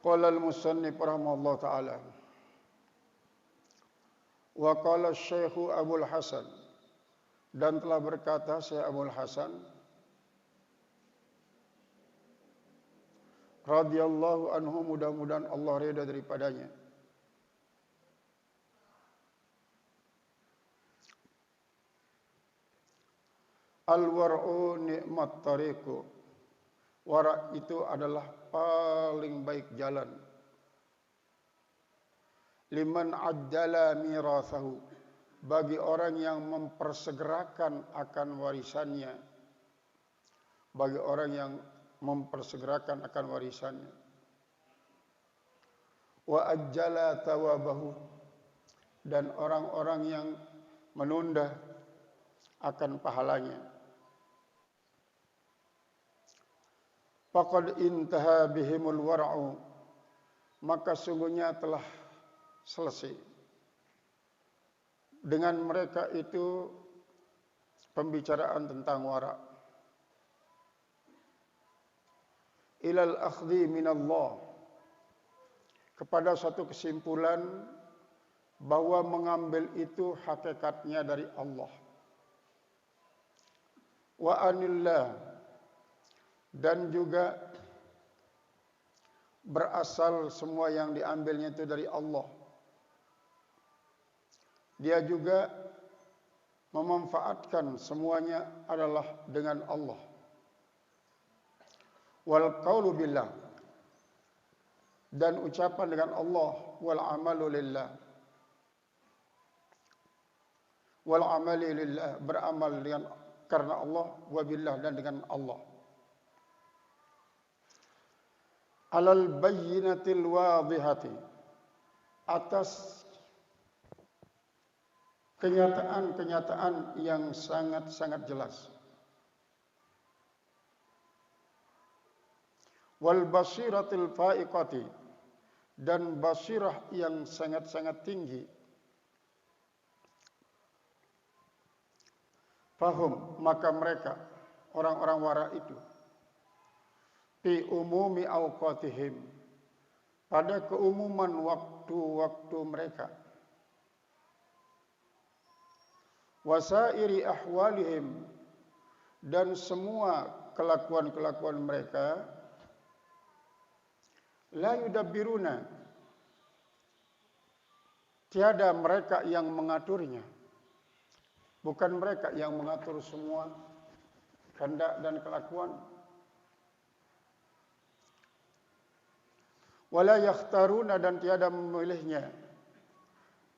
Qala al-musannif rahimahullah ta'ala wa qala Syekh Abdul Hasan, dan telah berkata Syekh Abdul Hasan radhiyallahu anhu, mudah-mudahan Allah ridha daripadanya, al-war'u ni'mat tariqu, wara' itu adalah paling baik jalan, liman ajjala mirasahu, bagi orang yang mempersegerakan akan warisannya, bagi orang yang mempersegerakan akan warisannya, wa ajjala tawabahu, dan orang-orang yang menunda akan pahalanya. Faqad intaha bihimul wara'u, maka sungguhnya telah selesai dengan mereka itu pembicaraan tentang wara'. Ilal akhdhi minallah, kepada satu kesimpulan bahwa mengambil itu hakikatnya dari Allah. Wa anillah, dan juga berasal semua yang diambilnya itu dari Allah. Dia juga memanfaatkan semuanya adalah dengan Allah. Wal qaulu billah, dan ucapan dengan Allah. Wal amalu lillah, wal amali lillah, beramal dengan karena Allah, wa billah, dan dengan Allah. Alal bayyinatil wadhihati, atas kenyataan-kenyataan yang sangat-sangat jelas. Wal basiratil faiqati, dan basirah yang sangat-sangat tinggi. Fahum, maka mereka orang-orang wara itu fi umumi awqatihim, pada keumuman waktu-waktu mereka, wasairi ahwalihim, dan semua kelakuan-kelakuan mereka, la yudabbiruna, tiada mereka yang mengaturnya, bukan mereka yang mengatur semua kehendak dan kelakuan. Wala yakhtaruna, dan tiada memilihnya,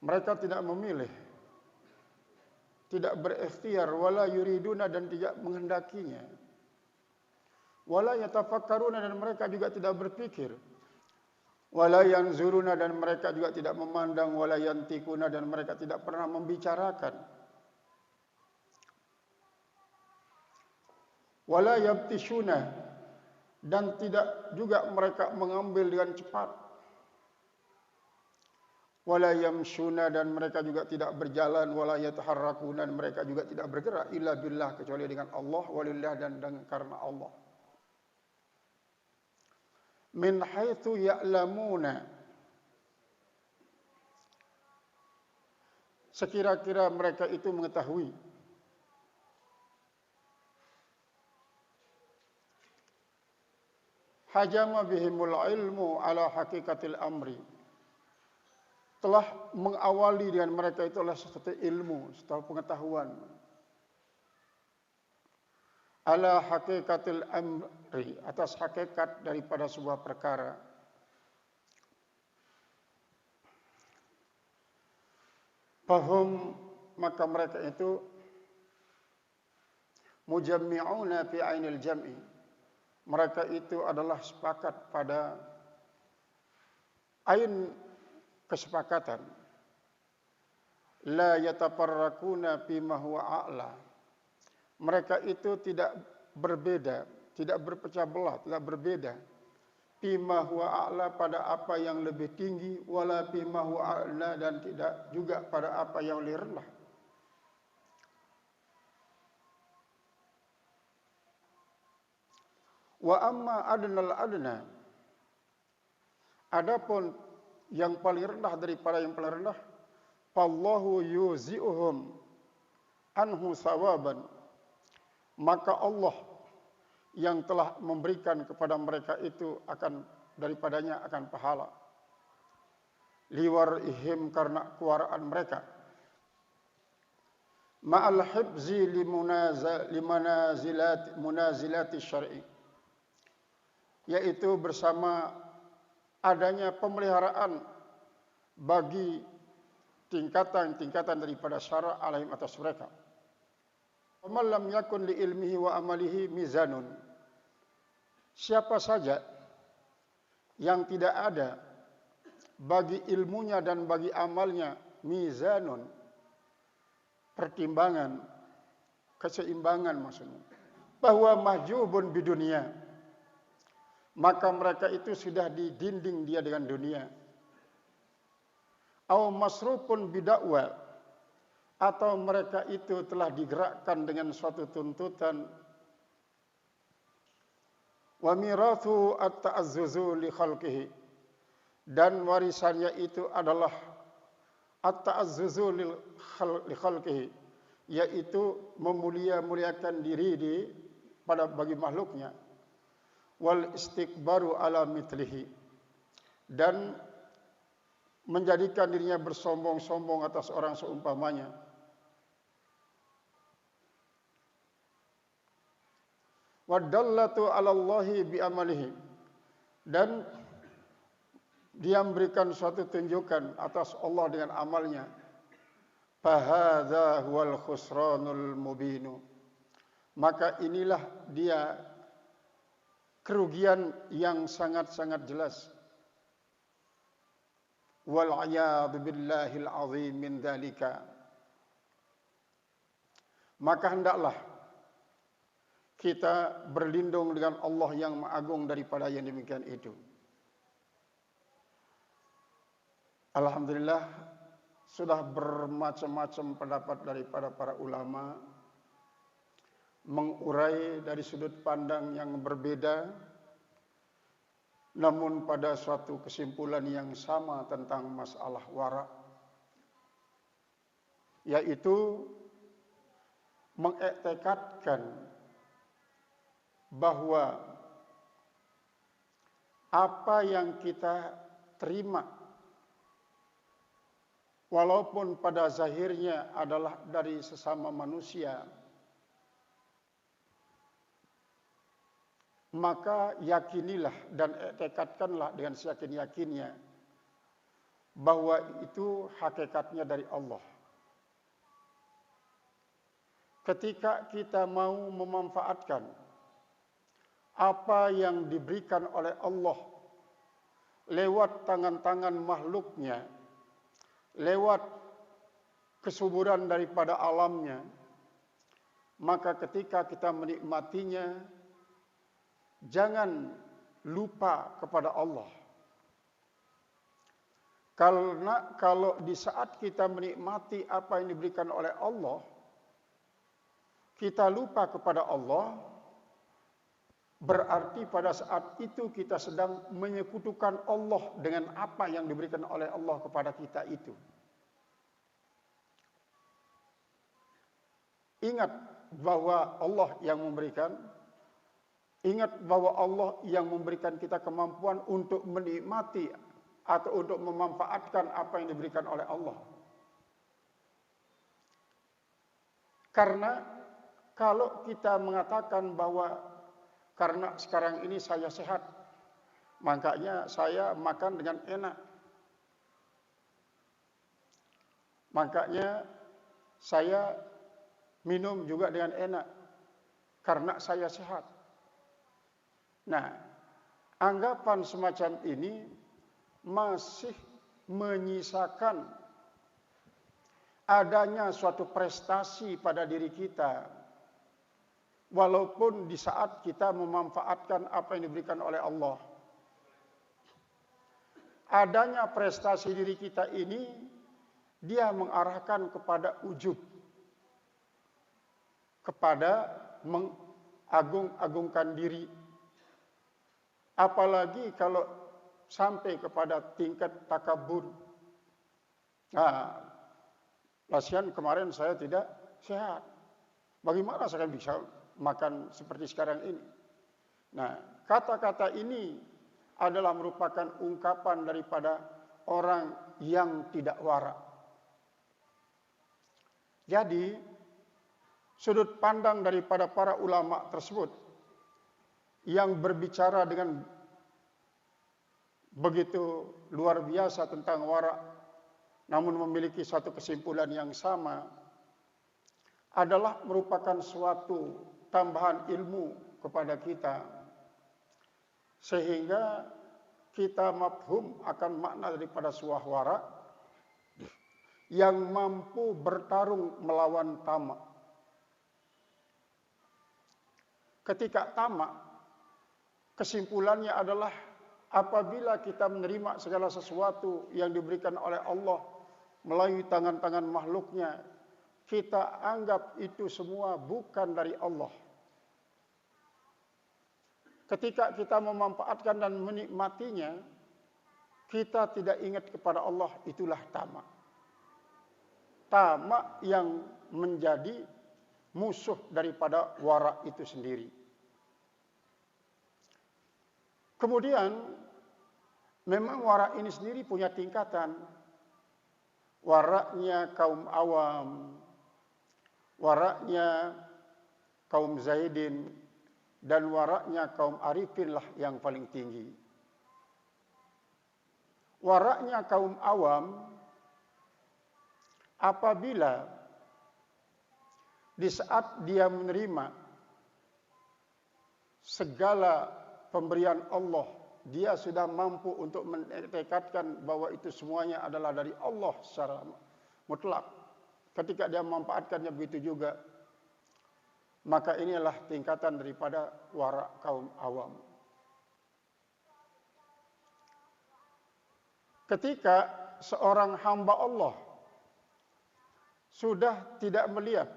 mereka tidak memilih, tidak berikhtiar. Wala yuriduna, dan tidak menghendakinya. Wala yatafakkaruna, dan mereka juga tidak berpikir. Wala yanzuruna, dan mereka juga tidak memandang. Wala yantikuna, dan mereka tidak pernah membicarakan. Wala yabtishuna, dan tidak juga mereka mengambil dengan cepat. Wala yamshuna, dan mereka juga tidak berjalan. Wala yataharrakuna, dan mereka juga tidak bergerak. Illa billah, kecuali dengan Allah. Walillah, dan karena Allah. Min haitsu ya'lamuna, sekira-kira mereka itu mengetahui. Hajama bihimul ilmu ala hakikatil amri, telah mengawali dengan mereka itu adalah sesuatu ilmu, sesuatu pengetahuan. Ala hakikatil amri, atas hakikat daripada sebuah perkara. Fahum, maka mereka itu mujammi'una fi ainil jam'i, mereka itu adalah sepakat pada ain kesepakatan. La yatafarraquna fima huwa a'la, mereka itu tidak berbeda, tidak berpecah belah, tidak berbeda. Fima huwa a'la, pada apa yang lebih tinggi. Wala fima huwa a'la, dan tidak juga pada apa yang lebih rendah. Wa amma adnal adna, Adapun yang paling rendah daripada yang paling rendah, fallahu yuzi'uhum anhu sawaban, maka Allah yang telah memberikan kepada mereka itu akan daripadanya akan pahala. Liwarihim, karena kewaraan mereka. Ma'al hibzi limunazilati syar'i, yaitu bersama adanya pemeliharaan bagi tingkatan-tingkatan daripada syara' alaihim atas mereka. Waman lam yakun li ilmihi wa amalihi mizanun, siapa saja yang tidak ada bagi ilmunya dan bagi amalnya mizanun, pertimbangan, keseimbangan maksudnya, bahwa mahjubun bidunia, maka mereka itu sudah didinding dia dengan dunia. Au masrufun bidakwa, atau mereka itu telah digerakkan dengan suatu tuntutan. Wa mirathu at-ta'azzuzu li khalqihi, dan warisannya itu adalah at-ta'azzuzu li khalqihi, yaitu memuliakan diri bagi makhluknya. Wal istikbaru ala mitlihi, dan menjadikan dirinya bersombong-sombong atas orang seumpamanya. Wadallatu ala Allahi bi amalihi, dan dia memberikan suatu tunjukan atas Allah dengan amalnya. Fahadza huwal khusranul mubinu, maka inilah dia kerugian yang sangat-sangat jelas. Wal a'yadu billahil azim min dzalika, maka hendaklah kita berlindung dengan Allah yang Maha Agung daripada yang demikian itu. Alhamdulillah, sudah bermacam-macam pendapat daripada para ulama mengurai dari sudut pandang yang berbeda, namun pada suatu kesimpulan yang sama tentang masalah wara', yaitu mengiktikadkan bahwa apa yang kita terima, walaupun pada zahirnya adalah dari sesama manusia, maka yakinilah dan iktikadkanlah dengan seyakin-yakinnya bahwa itu hakikatnya dari Allah. Ketika kita mau memanfaatkan apa yang diberikan oleh Allah lewat tangan-tangan makhluknya, lewat kesuburan daripada alamnya, maka ketika kita menikmatinya, jangan lupa kepada Allah. Karena kalau di saat kita menikmati apa yang diberikan oleh Allah, kita lupa kepada Allah, berarti pada saat itu kita sedang menyekutukan Allah dengan apa yang diberikan oleh Allah kepada kita itu. Ingat bahwa Allah yang memberikan, ingat bahwa Allah yang memberikan kita kemampuan untuk menikmati atau untuk memanfaatkan apa yang diberikan oleh Allah. Karena kalau kita mengatakan bahwa karena sekarang ini saya sehat, makanya saya makan dengan enak, makanya saya minum juga dengan enak, karena saya sehat. Nah, anggapan semacam ini masih menyisakan adanya suatu prestasi pada diri kita, walaupun di saat kita memanfaatkan apa yang diberikan oleh Allah. Adanya prestasi diri kita ini, dia mengarahkan kepada ujub, kepada mengagung-agungkan diri. Apalagi kalau sampai kepada tingkat takabur. Nah, lasihan kemarin saya tidak sehat. Bagaimana saya bisa makan seperti sekarang ini? Nah, kata-kata ini adalah merupakan ungkapan daripada orang yang tidak warak. Jadi, sudut pandang daripada para ulama tersebut yang berbicara dengan begitu luar biasa tentang warak, namun memiliki satu kesimpulan yang sama, adalah merupakan suatu tambahan ilmu kepada kita, sehingga kita mafhum akan makna daripada sebuah warak yang mampu bertarung melawan tamak. Ketika tamak, kesimpulannya adalah apabila kita menerima segala sesuatu yang diberikan oleh Allah melalui tangan-tangan makhluknya, kita anggap itu semua bukan dari Allah. Ketika kita memanfaatkan dan menikmatinya, kita tidak ingat kepada Allah, itulah tamak. Tamak yang menjadi musuh daripada warak itu sendiri. Kemudian, memang warak ini sendiri punya tingkatan. Waraknya kaum awam, waraknya kaum zahidin, dan waraknya kaum arifin lah yang paling tinggi. Waraknya kaum awam apabila di saat dia menerima segala pemberian Allah, dia sudah mampu untuk mentekadkan bahwa itu semuanya adalah dari Allah secara mutlak. Ketika dia memanfaatkannya begitu juga, maka inilah tingkatan daripada warak kaum awam. Ketika seorang hamba Allah sudah tidak melihat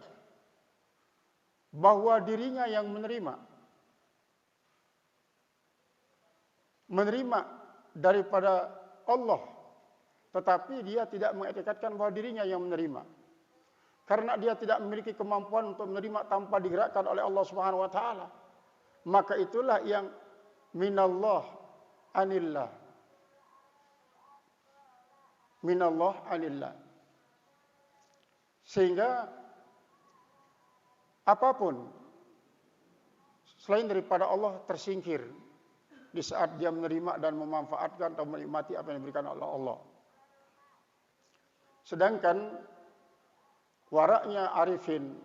bahwa dirinya yang menerima daripada Allah, tetapi dia tidak mengiktikadkan bahwa dirinya yang menerima, karena dia tidak memiliki kemampuan untuk menerima tanpa digerakkan oleh Allah Subhanahu wa taala, maka itulah yang minallah anillah. Minallah anillah. Sehingga apapun selain daripada Allah tersingkir di saat dia menerima dan memanfaatkan atau menikmati apa yang diberikan oleh Allah. Sedangkan waraknya arifin,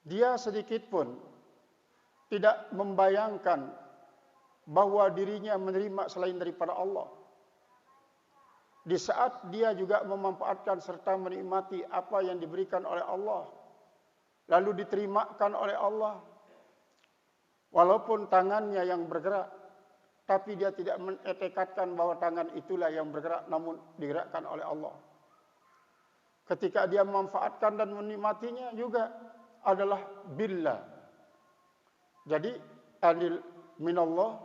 dia sedikit pun tidak membayangkan bahwa dirinya menerima selain daripada Allah. Di saat dia juga memanfaatkan serta menikmati apa yang diberikan oleh Allah, lalu diterimakan oleh Allah, walaupun tangannya yang bergerak, tapi dia tidak mengetekadkan bahwa tangan itulah yang bergerak, namun digerakkan oleh Allah. Ketika dia memanfaatkan dan menikmatinya juga adalah billah. Jadi anil minallah,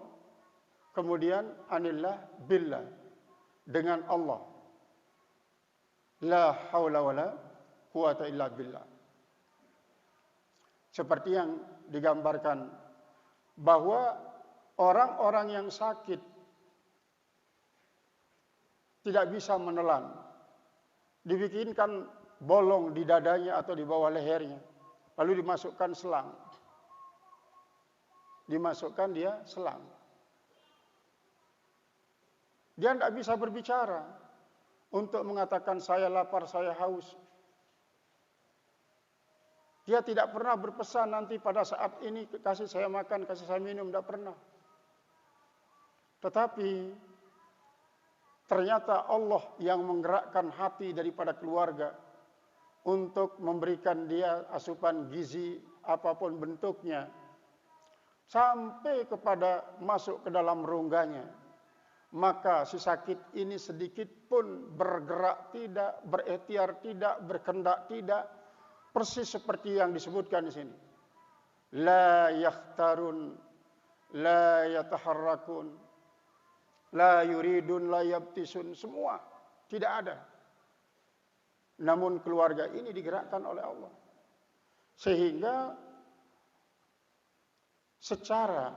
kemudian anillah billah, dengan Allah. La haula wala quwata illa billah. Seperti yang digambarkan bahwa orang-orang yang sakit tidak bisa menelan, dibikinkan bolong di dadanya atau di bawah lehernya, lalu dimasukkan selang. Dimasukkan dia selang. Dia tidak bisa berbicara untuk mengatakan saya lapar, saya haus. Dia tidak pernah berpesan nanti pada saat ini kasih saya makan, kasih saya minum, tidak pernah. Tetapi ternyata Allah yang menggerakkan hati daripada keluarga untuk memberikan dia asupan gizi apapun bentuknya, sampai kepada masuk ke dalam rongganya. Maka si sakit ini sedikit pun bergerak tidak, berikhtiar tidak, berkendak tidak, persis seperti yang disebutkan di sini. La yakhtarun, la yataharrakun, la yuridun, la yabtisun, semua tidak ada. Namun keluarga ini digerakkan oleh Allah. Sehingga secara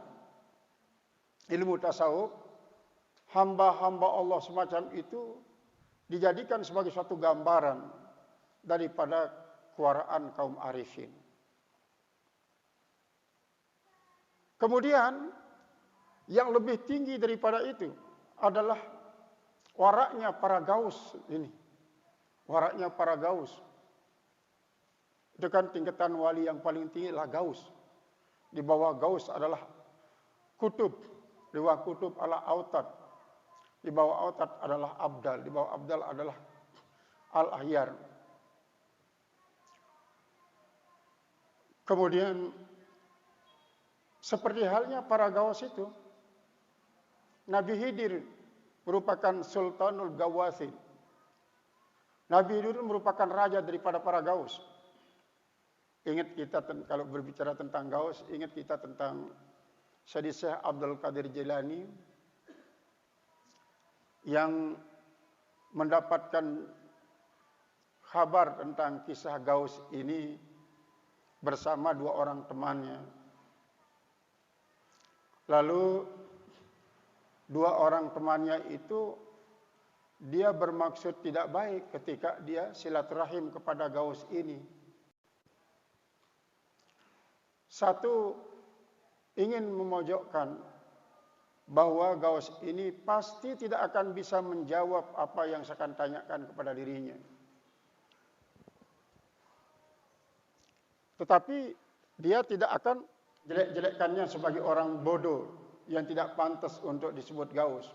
ilmu tasawuf, hamba-hamba Allah semacam itu dijadikan sebagai suatu gambaran daripada kewaraan kaum arifin. Kemudian yang lebih tinggi daripada itu adalah waraknya para gaus ini. Waraknya para gaus. Itu kan tingkatan wali yang paling tinggi adalah gaus. Di bawah gaus adalah kutub. Di bawah kutub adalah autad. Di bawah autad adalah abdal. Di bawah abdal adalah al-ahyar. Kemudian seperti halnya para gaus itu, Nabi Khidir merupakan Sultanul Gawasin. Nabi Khidir merupakan raja daripada para gaus. Ingat kita kalau berbicara tentang gaus, ingat kita tentang Sayyidi Syekh Abdul Qadir Jilani yang mendapatkan kabar tentang kisah gaus ini bersama dua orang temannya. Lalu dua orang temannya itu dia bermaksud tidak baik ketika dia silaturahim kepada gaus ini. Satu ingin memojokkan bahwa gaus ini pasti tidak akan bisa menjawab apa yang saya akan tanyakan kepada dirinya. Tetapi dia tidak akan jelek-jelekkannya sebagai orang bodoh yang tidak pantas untuk disebut gaus.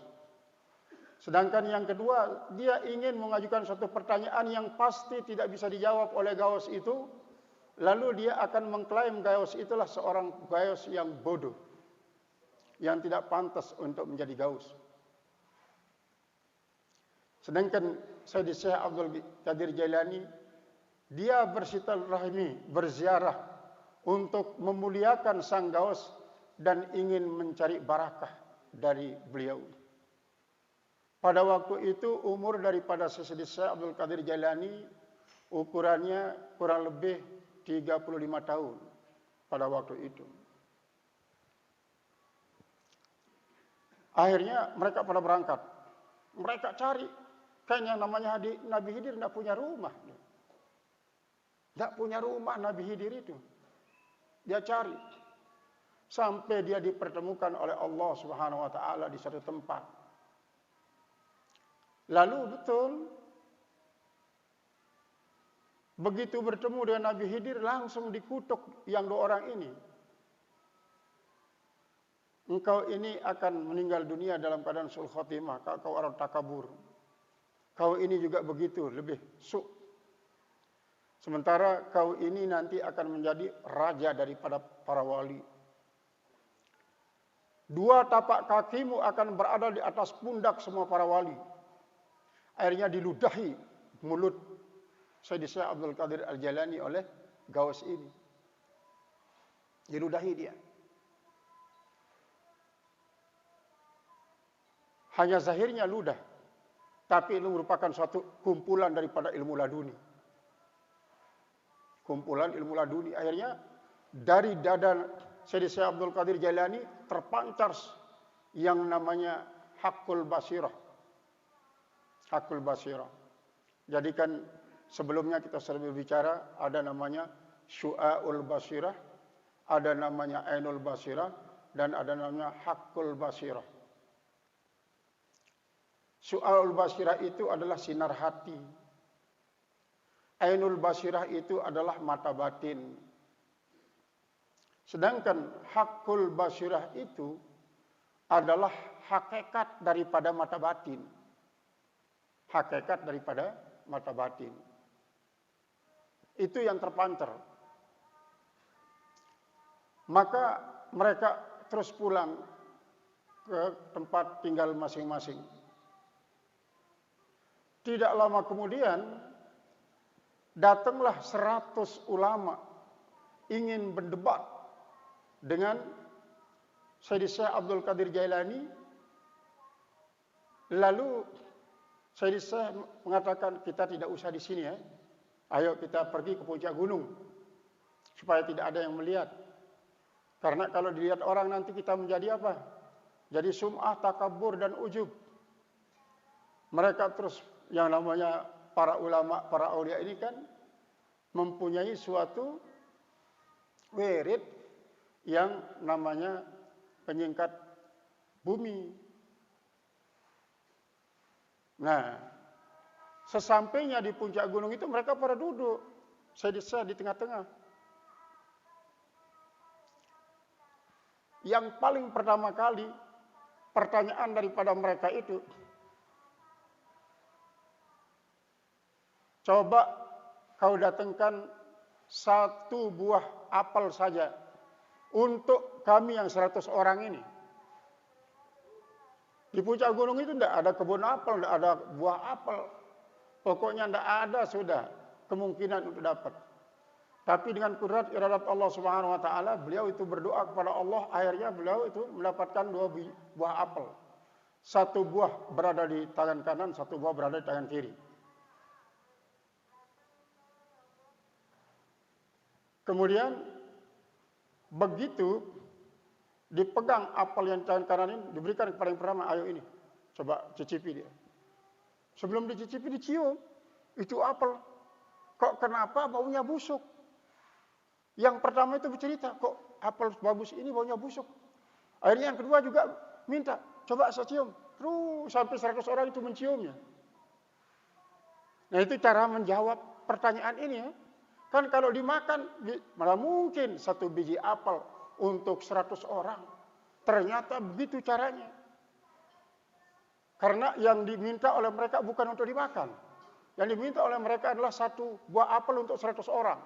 Sedangkan yang kedua, dia ingin mengajukan suatu pertanyaan yang pasti tidak bisa dijawab oleh gaus itu, lalu dia akan mengklaim gaus itulah seorang gaus yang bodoh, yang tidak pantas untuk menjadi gaus. Sedangkan Sayyidi Syekh Abdul Qadir Jailani, dia bersilaturahmi, berziarah untuk memuliakan sang gaus dan ingin mencari barakah dari beliau. Pada waktu itu umur daripada Sayyidi Syekh Abdul Qadir Jailani ukurannya kurang lebih 35 tahun pada waktu itu. Akhirnya mereka pada berangkat. Mereka cari. Kayaknya namanya Nabi Khidir tidak punya rumah. Tidak punya rumah Nabi Khidir itu. Dia cari. Sampai dia dipertemukan oleh Allah Subhanahu wa taala di satu tempat. Lalu betul, begitu bertemu dengan Nabi Khidir langsung dikutuk yang dua orang ini. Engkau ini akan meninggal dunia dalam keadaan sul khotimah, kau orang takabur. Kau ini juga begitu, lebih su'. Sementara kau ini nanti akan menjadi raja daripada para wali. Dua tapak kakimu akan berada di atas pundak semua para wali. Akhirnya diludahi mulut Sayyidi Syekh Abdul Qadir Al-Jailani oleh gaus ini. Diludahi dia. Hanya zahirnya ludah, tapi itu merupakan suatu kumpulan daripada ilmu laduni. Kumpulan ilmu laduni. Akhirnya dari dada Sayyidi Syekh Abdul Qadir Jailani terpancar yang namanya Haqqul Basirah. Haqqul Basirah. Jadi kan sebelumnya kita sudah berbicara ada namanya Syu'aul Basirah, ada namanya Ainul Basirah, dan ada namanya Haqqul Basirah. Syu'aul Basirah itu adalah sinar hati. Ainul Basirah itu adalah mata batin. Sedangkan Haqqul Basirah itu adalah hakikat daripada mata batin. Hakikat daripada mata batin. Itu yang terpancar. Maka mereka terus pulang ke tempat tinggal masing-masing. Tidak lama kemudian datanglah 100 ulama ingin berdebat dengan Sayyidi Syekh Abdul Qadir Jailani Lalu saya mengatakan kita tidak usah di sini ya. Ayo kita pergi ke puncak gunung supaya tidak ada yang melihat. Karena kalau dilihat orang nanti kita menjadi apa? Jadi sum'ah, takabur dan ujub. Mereka terus yang namanya para ulama, para aulia ini kan mempunyai suatu wirid yang namanya penyingkat bumi. Nah, sesampainya di puncak gunung itu mereka pada duduk. Saya di tengah-tengah. Yang paling pertama kali pertanyaan daripada mereka itu, coba kau datangkan satu buah apel saja untuk kami yang 100 orang ini. Di puncak gunung itu tidak ada kebun apel, tidak ada buah apel. Pokoknya tidak ada sudah kemungkinan untuk dapat. Tapi dengan kudrat iradat Allah Subhanahu wa taala, beliau itu berdoa kepada Allah, akhirnya beliau itu mendapatkan 2 buah apel. Satu buah berada di tangan kanan, satu buah berada di tangan kiri. Kemudian begitu dipegang apel yang tangan kanan ini, diberikan kepada yang pertama, ayo ini, coba cicipi dia. Sebelum dicicipi dicium, itu apel. Kok kenapa baunya busuk? Yang pertama itu bercerita, kok apel bagus ini baunya busuk. Akhirnya yang kedua juga minta, coba saya cium. Terus sampai 100 orang itu menciumnya. Nah itu cara menjawab pertanyaan ini ya. Kan kalau dimakan, malah mungkin 1 biji apel untuk 100 orang. Ternyata begitu caranya. Karena yang diminta oleh mereka bukan untuk dimakan. Yang diminta oleh mereka adalah 1 buah apel untuk 100 orang.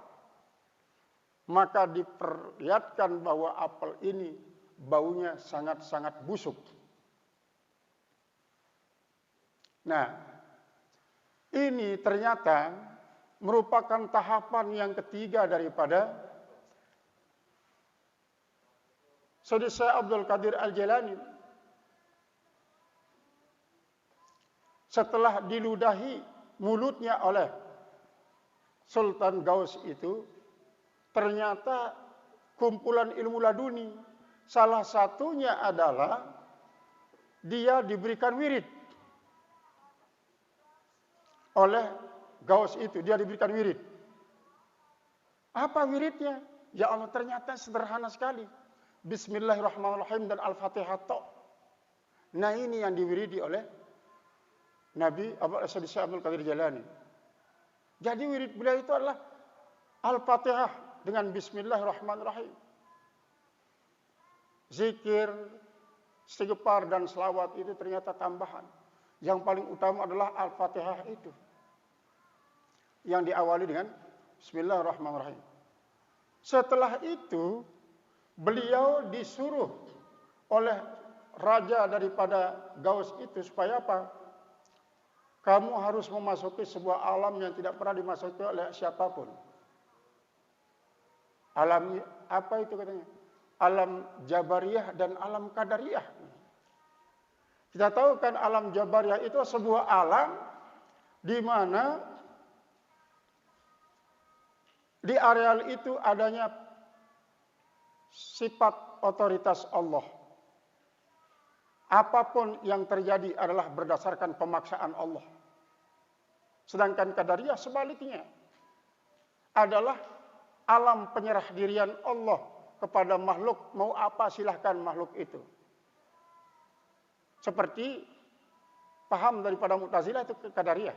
Maka diperlihatkan bahwa apel ini baunya sangat-sangat busuk. Nah, ini ternyata merupakan tahapan yang ketiga daripada Sayyid Syekh Abdul Qadir Al-Jailani. Setelah diludahi mulutnya oleh Sultan Gaus itu, ternyata kumpulan ilmu laduni. Salah satunya adalah dia diberikan wirid oleh Gaus itu. Dia diberikan wirid. Apa wiridnya? Ya Allah, ternyata sederhana sekali. Bismillahirrahmanirrahim dan Al-Fatihah tok. Nah ini yang diwiridi oleh Nabi Syekh Abdul Qadir Jailani. Jadi wirid beliau itu adalah Al-Fatihah dengan Bismillahirrahmanirrahim. Zikir, istighfar dan selawat itu ternyata tambahan. Yang paling utama adalah Al-Fatihah itu. Yang diawali dengan Bismillahirrahmanirrahim. Setelah itu, beliau disuruh oleh raja daripada Gaus itu supaya apa? Kamu harus memasuki sebuah alam yang tidak pernah dimasuki oleh siapapun. Alam apa itu katanya? Alam Jabariyah dan alam Qadariyah. Kita tahu kan alam Jabariyah itu sebuah alam di mana di areal itu adanya sifat otoritas Allah. Apapun yang terjadi adalah berdasarkan pemaksaan Allah. Sedangkan Qadariyah sebaliknya adalah alam penyerah dirian Allah kepada makhluk, mau apa silahkan makhluk itu. Seperti paham daripada Mu'tazilah itu Qadariyah.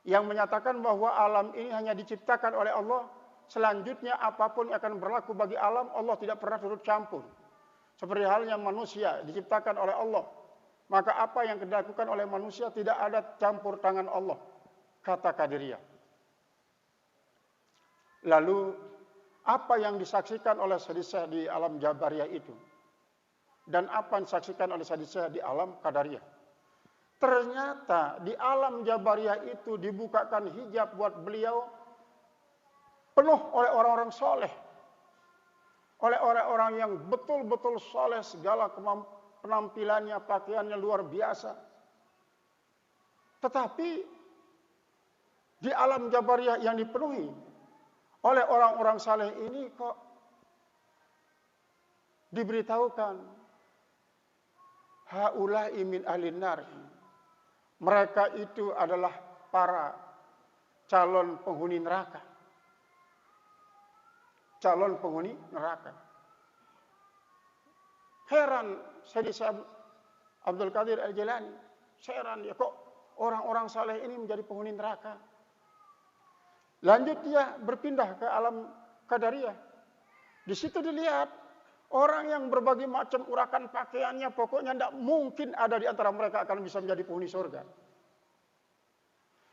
Yang menyatakan bahwa alam ini hanya diciptakan oleh Allah, selanjutnya apapun yang akan berlaku bagi alam, Allah tidak pernah turut campur. Seperti halnya manusia diciptakan oleh Allah, maka apa yang dilakukan oleh manusia tidak ada campur tangan Allah, kata Qadariyah. Lalu apa yang disaksikan oleh Sayyid Syekh di alam Jabariyah itu, dan apa yang disaksikan oleh Sayyid Syekh di alam Qadariyah? Ternyata di alam Jabariyah itu dibukakan hijab buat beliau penuh oleh orang-orang soleh, oleh orang-orang yang betul-betul soleh, segala penampilannya, pakaiannya luar biasa. Tetapi di alam Jabariyah yang dipenuhi oleh orang-orang saleh ini kok diberitahukan haula'i min ahlin nar. Mereka itu adalah para calon penghuni neraka. Calon penghuni neraka. Heran Sayyidi Abdul Qadir Al-Jilani. Heran dia, kok orang-orang saleh ini menjadi penghuni neraka. Lanjut dia berpindah ke alam Qadariyah. Di situ dilihat orang yang berbagai macam urakan pakaiannya, pokoknya tidak mungkin ada di antara mereka akan bisa menjadi penghuni surga.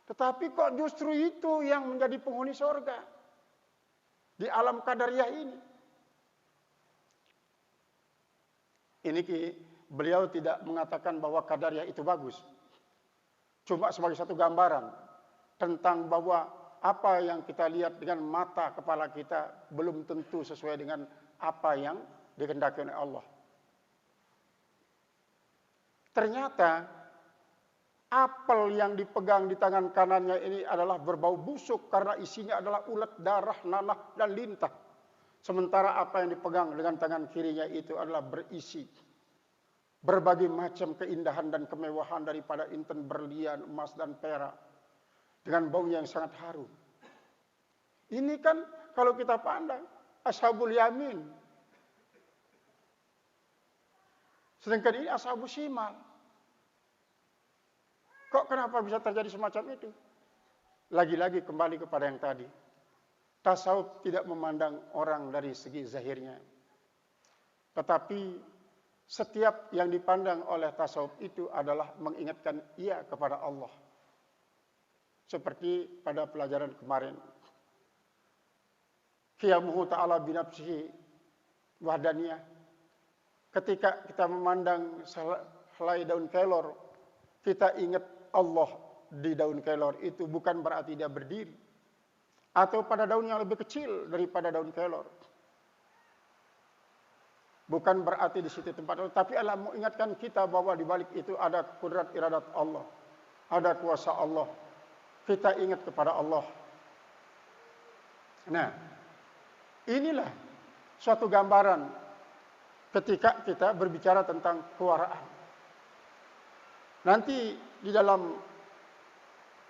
Tetapi kok justru itu yang menjadi penghuni surga di alam Qadariyah ini. Ini beliau tidak mengatakan bahwa Qadariyah itu bagus. Cuma sebagai satu gambaran tentang bahwa apa yang kita lihat dengan mata kepala kita belum tentu sesuai dengan apa yang dikehendaki oleh Allah. Ternyata apel yang dipegang di tangan kanannya ini adalah berbau busuk karena isinya adalah ulat, darah, nanah, dan lintah. Sementara apa yang dipegang dengan tangan kirinya itu adalah berisi berbagai macam keindahan dan kemewahan daripada inten, berlian, emas, dan perak. Dengan bau yang sangat harum. Ini kan kalau kita pandang ashabul yamin. Sedangkan ini ashabul shimal. Kok kenapa bisa terjadi semacam itu? Lagi-lagi kembali kepada yang tadi. Tasawuf tidak memandang orang dari segi zahirnya. Tetapi setiap yang dipandang oleh tasawuf itu adalah mengingatkan ia kepada Allah. Seperti pada pelajaran kemarin. Qiyamuhu ta'ala binafsihi wahdaniyah. Ketika kita memandang helai daun kelor, kita ingat Allah di daun kelor itu bukan berarti dia berdiri. Atau pada daun yang lebih kecil daripada daun kelor. Bukan berarti di situ tempat Allah. Tapi Allah mengingatkan kita bahwa di balik itu ada kudrat iradat Allah. Ada kuasa Allah. Kita ingat kepada Allah. Nah, inilah suatu gambaran ketika kita berbicara tentang kewaraan. Nanti di dalam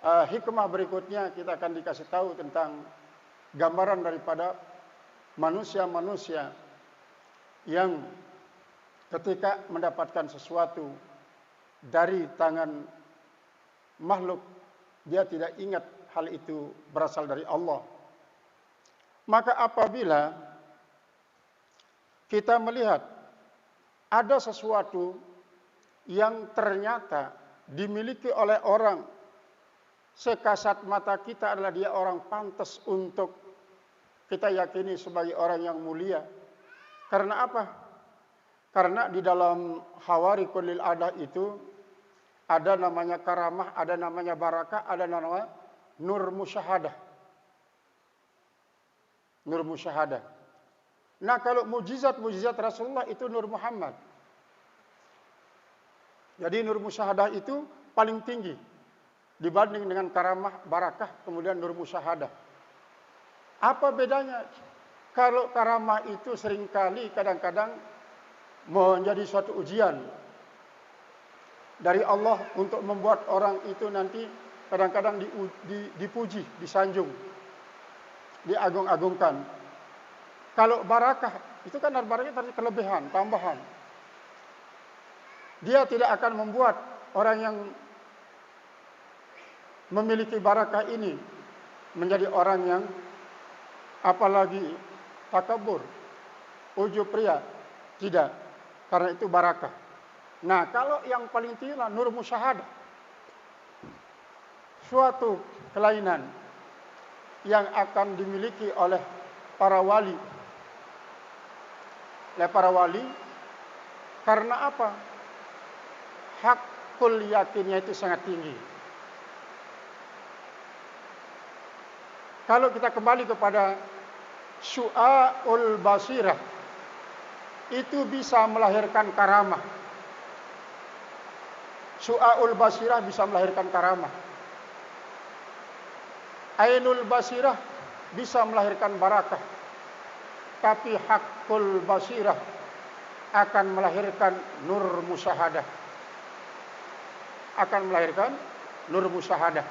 hikmah berikutnya kita akan dikasih tahu tentang gambaran daripada manusia-manusia yang ketika mendapatkan sesuatu dari tangan makhluk, dia tidak ingat hal itu berasal dari Allah. Maka apabila kita melihat ada sesuatu yang ternyata dimiliki oleh orang, sekasat mata kita adalah dia orang pantas untuk kita yakini sebagai orang yang mulia. Karena apa? Karena di dalam Hawarikul lil Adah itu ada namanya karamah, ada namanya barakah, ada namanya nur musyahadah. Nur musyahadah. Nah, kalau mujizat-mujizat Rasulullah itu nur Muhammad. Jadi nur musyahadah itu paling tinggi dibanding dengan karamah, barakah, kemudian nur musyahadah. Apa bedanya? Kalau karamah itu seringkali kadang-kadang menjadi suatu ujian dari Allah untuk membuat orang itu nanti kadang-kadang dipuji, disanjung, diagung-agungkan. Kalau barakah, itu kan barakah tadi kelebihan, tambahan. Dia tidak akan membuat orang yang memiliki barakah ini menjadi orang yang apalagi takabur, ujub ria. Tidak, karena itu barakah. Nah, kalau yang paling tinggi adalah nur musyahadah. Suatu kelainan yang akan dimiliki oleh para wali. Oleh para wali, karena apa? Hakul yakinnya itu sangat tinggi. Kalau kita kembali kepada syu'aul basirah, itu bisa melahirkan karamah. Su'aul basirah bisa melahirkan karamah. Ainul basirah bisa melahirkan barakah. Tapi hakul basirah akan melahirkan nur musyahadah. Akan melahirkan nur musyahadah.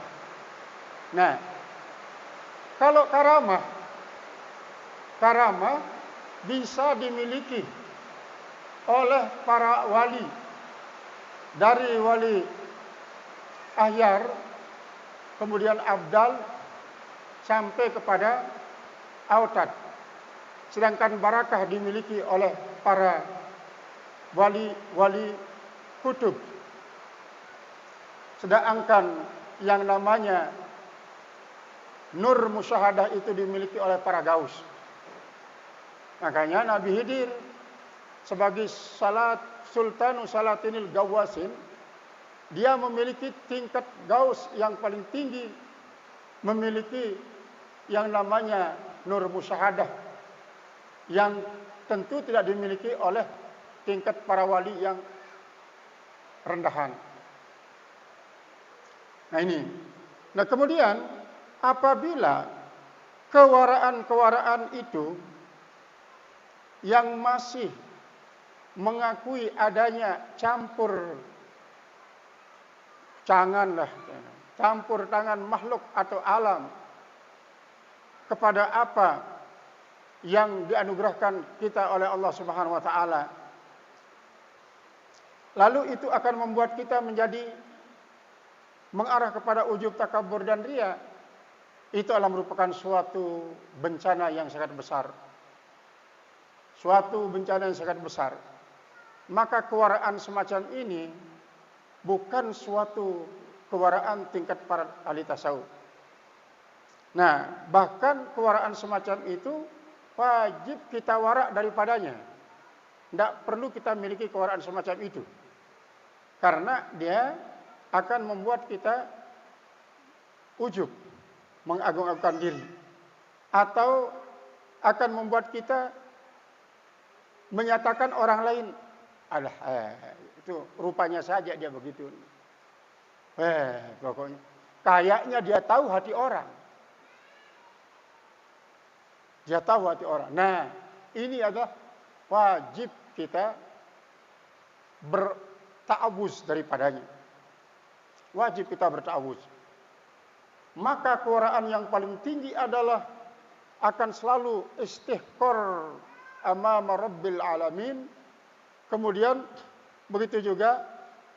Nah, kalau karamah bisa dimiliki oleh para wali, dari wali ahyar, kemudian abdal, sampai kepada autad. Sedangkan barakah dimiliki oleh para wali kutub. Sedangkan yang namanya nur musyahadah itu dimiliki oleh para gaus. Makanya Nabi Khidir sebagai Sultanu Salatinil Gawasin, dia memiliki tingkat gaus yang paling tinggi, memiliki yang namanya nur musyahadah, yang tentu tidak dimiliki oleh tingkat para wali yang rendahan. Nah ini. Nah kemudian apabila kewaraan-kewaraan itu yang masih mengakui adanya campur tangan makhluk atau alam kepada apa yang dianugerahkan kita oleh Allah Subhanahu wa taala, lalu itu akan membuat kita menjadi mengarah kepada ujub, takabur dan riya. Itu adalah merupakan suatu bencana yang sangat besar. Suatu bencana yang sangat besar. Maka kewaraan semacam ini bukan suatu kewaraan tingkat para ahli tasawuf. Nah, bahkan kewaraan semacam itu wajib kita wara daripadanya. Tidak perlu kita miliki kewaraan semacam itu. Karena dia akan membuat kita ujub, mengagung-agungkan diri. Atau akan membuat kita menyatakan orang lain, itu rupanya saja dia begitu. Pokoknya kayaknya dia tahu hati orang. Dia tahu hati orang. Nah, ini adalah wajib kita berta'awuz daripadanya. Wajib kita berta'awuz. Maka kewaraan yang paling tinggi adalah akan selalu istihqar amama rabbil alamin. Kemudian begitu juga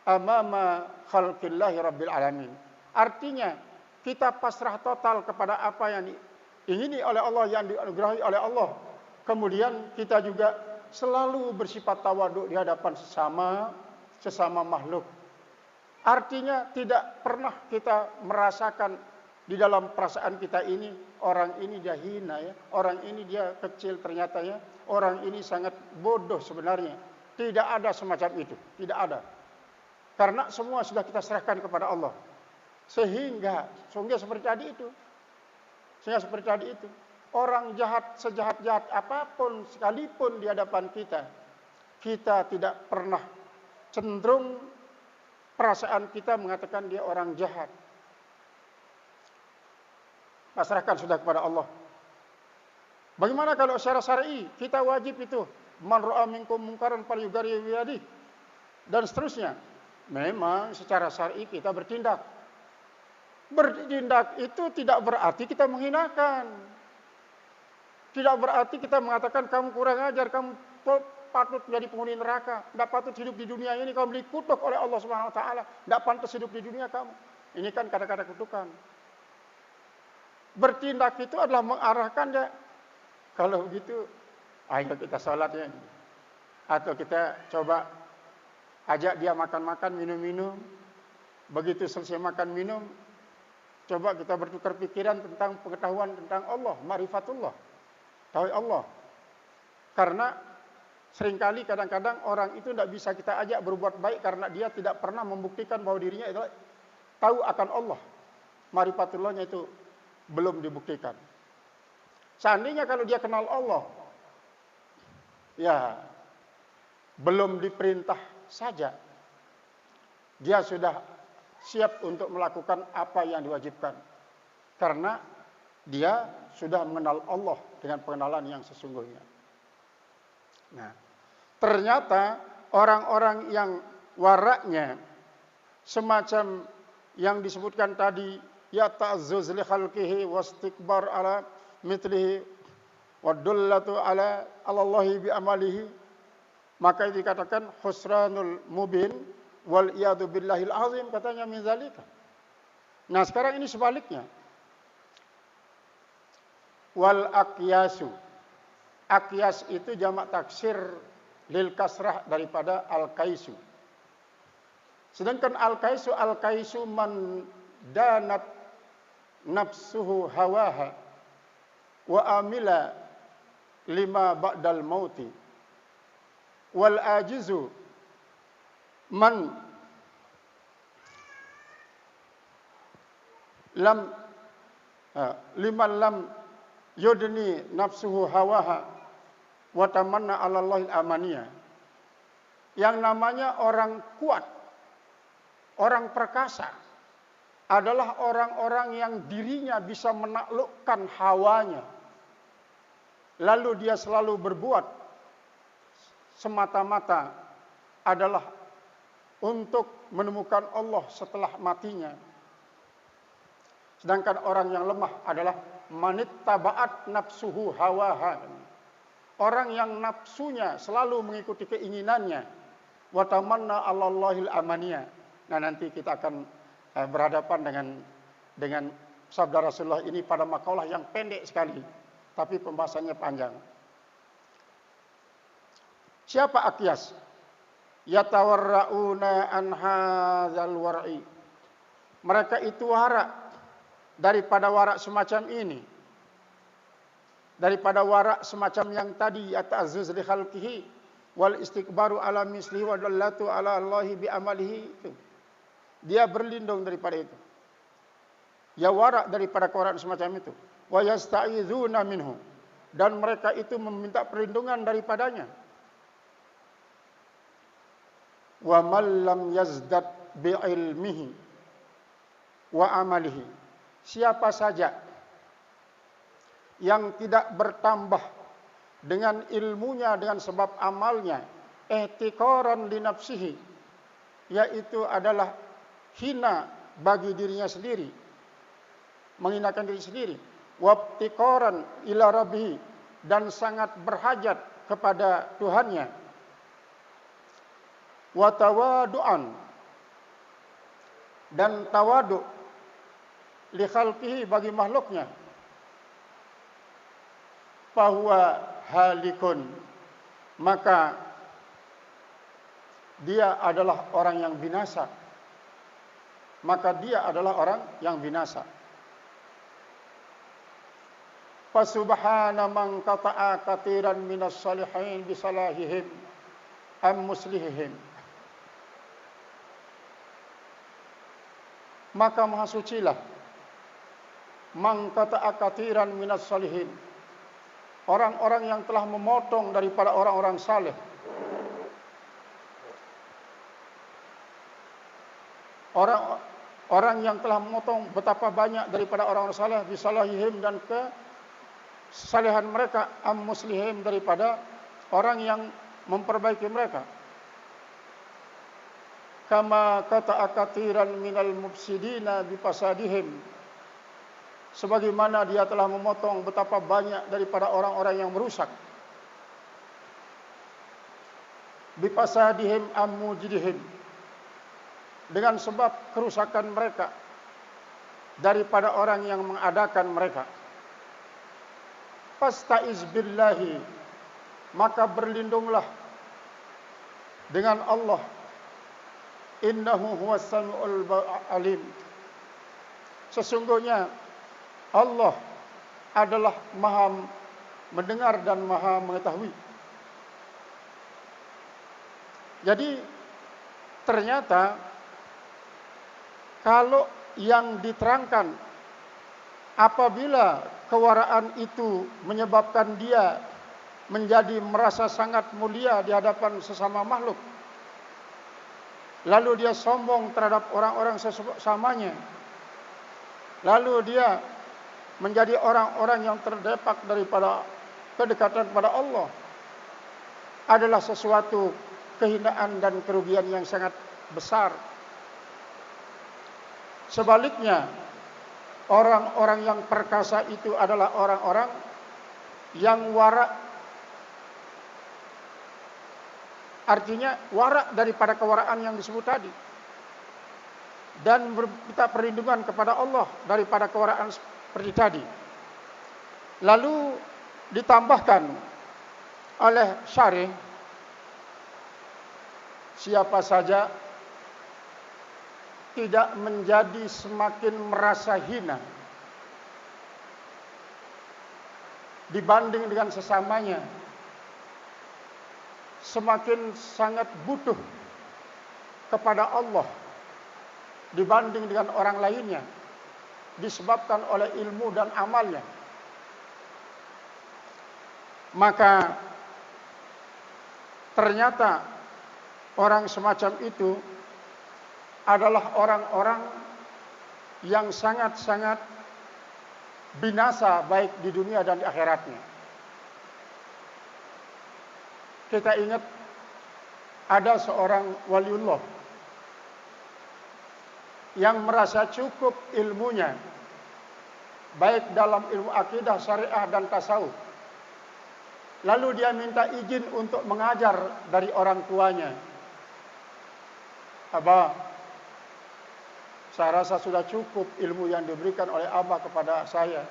amama khalqillahi rabbil alamin. Artinya kita pasrah total kepada apa yang diingini oleh Allah, yang dianugerahi oleh Allah. Kemudian kita juga selalu bersifat tawaduk di hadapan sesama makhluk. Artinya tidak pernah kita merasakan di dalam perasaan kita ini, orang ini dia hina ya, orang ini dia kecil ternyata ya, orang ini sangat bodoh sebenarnya. Tidak ada semacam itu, tidak ada. Karena semua sudah kita serahkan kepada Allah. Sehingga seperti tadi itu. Sehingga seperti tadi itu. Orang jahat, sejahat-jahat apapun sekalipun di hadapan kita, kita tidak pernah cenderung perasaan kita mengatakan dia orang jahat. Pasrahkan sudah kepada Allah. Bagaimana kalau secara syar'i kita wajib itu man ra'a minkum munkaran falyughayyirhu bi yadihi dan seterusnya. Memang secara syar'i kita bertindak. Bertindak itu tidak berarti kita menghinakan. Tidak berarti kita mengatakan kamu kurang ajar, kamu patut menjadi penghuni neraka, tidak patut hidup di dunia ini, kamu dikutuk oleh Allah Subhanahu wa taala, tidak pantas hidup di dunia kamu. Ini kan kata-kata kutukan. Bertindak itu adalah mengarahkan dia. Kalau begitu, ayo kita sholat ya. Atau kita coba ajak dia makan-makan, minum-minum. Begitu selesai makan minum, coba kita bertukar pikiran tentang pengetahuan tentang Allah, ma'rifatullah, tauhid Allah. Karena seringkali kadang-kadang orang itu tidak bisa kita ajak berbuat baik karena dia tidak pernah membuktikan bahwa dirinya adalah tahu akan Allah. Ma'rifatullahnya itu belum dibuktikan. Seandainya kalau dia kenal Allah, ya belum diperintah saja. dia sudah siap untuk melakukan apa yang diwajibkan. Karena dia sudah mengenal Allah dengan pengenalan yang sesungguhnya. Nah, ternyata orang-orang yang waraknya semacam yang disebutkan tadi, ya ta'azzuz li khalqihi wastikbar ala mithlihi wa dullatu ala Allahi bi amalihi, maka dikatakan khusranul mubin wal iyadu billahil azim, katanya min zalika. Nah, sekarang ini sebaliknya. Wal aqyasu. Aqyas itu jamak taksir lil kasrah daripada al kaisu. Sedangkan al kaisu man danat nafsuhu hawaha wa amila lima ba'dal mauti. Wal ajizu man lam liman lam yudni nafsuhu hawaha wa tamanna 'ala Allahil amaniyah. Yang namanya orang kuat, orang perkasa adalah orang-orang yang dirinya bisa menaklukkan hawanya. Lalu dia selalu berbuat semata-mata adalah untuk menemukan Allah setelah matinya. Sedangkan orang yang lemah adalah manittaba'at nafsuhu hawaha. Orang yang nafsunya selalu mengikuti keinginannya. Wa tamanna 'alallahil amaniyah. Nah, nanti kita akan berhadapan dengan sabda Rasulullah ini pada makalah yang pendek sekali, tapi pembahasannya panjang. Siapa Aqyas? Yatawarrauna an hadzal war'i. Mereka itu warak daripada warak semacam ini. Daripada warak semacam yang tadi, ata'azzuz li khalqihi wal istikbaru ala mislihi wa dallatu ala Allahi bi amalihi. Itu. Dia berlindung daripada itu. Ya warak daripada warak semacam itu. Wa yasta'izuna minhu. Dan mereka itu meminta perlindungan daripadanya. Wa man lam yazdad bi ilmihi wa amalihi. Siapa saja yang tidak bertambah dengan ilmunya, dengan sebab amalnya, ihtiqaran li nafsihi, yaitu adalah hina bagi dirinya sendiri, menghinakan diri sendiri, wabtiqaran ila rabbih, dan sangat berhajat kepada Tuhannya, wa tawadu'an, dan tawadu li khalqihi, bagi makhluknya, fahuwa halikun, maka dia adalah orang yang binasa. Maka dia adalah orang yang binasa. Fasubhana man qata'a katiran minas salihin bisalahihim am muslihihim. Maka maha sucilah man qata'a katiran minas salihin, orang-orang yang telah memotong daripada orang-orang saleh. Orang yang telah memotong betapa banyak daripada orang-orang saleh, bisalahihim, dan kesalehan mereka, am muslihim, daripada orang yang memperbaiki mereka. Kama qata'a katiran minal mufsidina bifasadihim, sebagaimana dia telah memotong betapa banyak daripada orang-orang yang merusak. Bifasadihim am mujidihim, dengan sebab kerusakan mereka daripada orang yang mengadakan mereka. Fasta'iz billahi, maka berlindunglah dengan Allah. Innahu huwas samiul alim, sesungguhnya Allah adalah maha mendengar dan maha mengetahui. Jadi ternyata kalau yang diterangkan, apabila kewaraan itu menyebabkan dia menjadi merasa sangat mulia di hadapan sesama makhluk, lalu dia sombong terhadap orang-orang sesamanya, lalu dia menjadi orang-orang yang terdepak daripada kedekatan pada Allah, adalah sesuatu kehinaan dan kerugian yang sangat besar. Sebaliknya, orang-orang yang perkasa itu adalah orang-orang yang warak, artinya warak daripada kewaraan yang disebut tadi, dan minta perlindungan kepada Allah daripada kewaraan seperti tadi. Lalu ditambahkan oleh syarih, siapa saja tidak menjadi semakin merasa hina dibanding dengan sesamanya, semakin sangat butuh kepada Allah dibanding dengan orang lainnya, disebabkan oleh ilmu dan amalnya, maka ternyata orang semacam itu adalah orang-orang yang sangat-sangat binasa baik di dunia dan di akhiratnya. Kita ingat ada seorang waliullah yang merasa cukup ilmunya baik dalam ilmu akidah, syariah dan tasawuf. Lalu dia minta izin untuk mengajar dari orang tuanya. Abah, saya rasa sudah cukup ilmu yang diberikan oleh Abah kepada saya.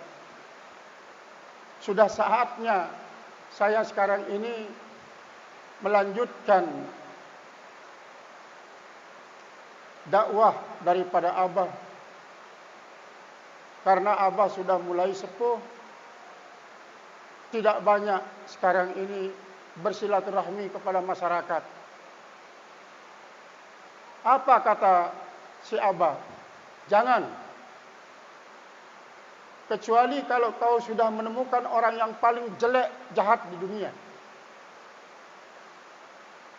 Sudah saatnya saya sekarang ini melanjutkan dakwah daripada Abah. Karena Abah sudah mulai sepuh, tidak banyak sekarang ini bersilaturahmi kepada masyarakat. Apa kata si Abah? Jangan. Kecuali kalau kau sudah menemukan orang yang paling jelek, jahat di dunia,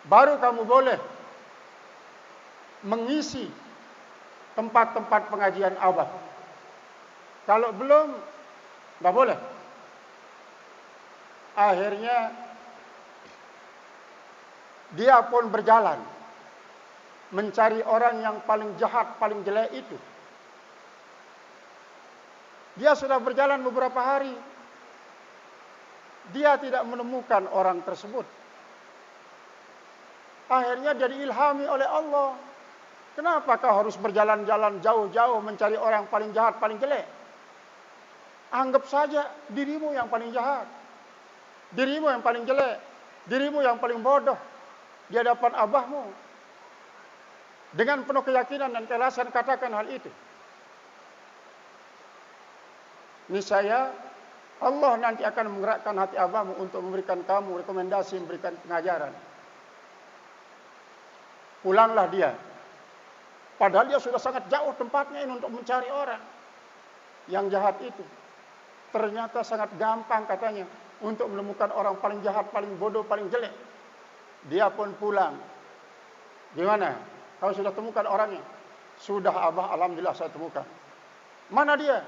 baru kamu boleh mengisi tempat-tempat pengajian Abah. Kalau belum, nggak boleh. Akhirnya dia pun berjalan mencari orang yang paling jahat, paling jelek itu. Dia sudah berjalan beberapa hari, dia tidak menemukan orang tersebut. Akhirnya dia diilhami oleh Allah. Kenapa kau harus berjalan-jalan jauh-jauh mencari orang yang paling jahat, paling jelek? Anggap saja dirimu yang paling jahat, dirimu yang paling jelek, dirimu yang paling bodoh di hadapan Abahmu. Dengan penuh keyakinan dan keikhlasan katakan hal itu. Niscaya Allah nanti akan menggerakkan hati Abahmu untuk memberikan kamu rekomendasi, memberikan pengajaran. Pulanglah dia. Padahal dia sudah sangat jauh tempatnya ini untuk mencari orang yang jahat itu. Ternyata sangat gampang katanya untuk menemukan orang paling jahat, paling bodoh, paling jelek. Dia pun pulang. Gimana? Kau sudah temukan orangnya? Sudah Abah, alhamdulillah saya temukan. Mana dia?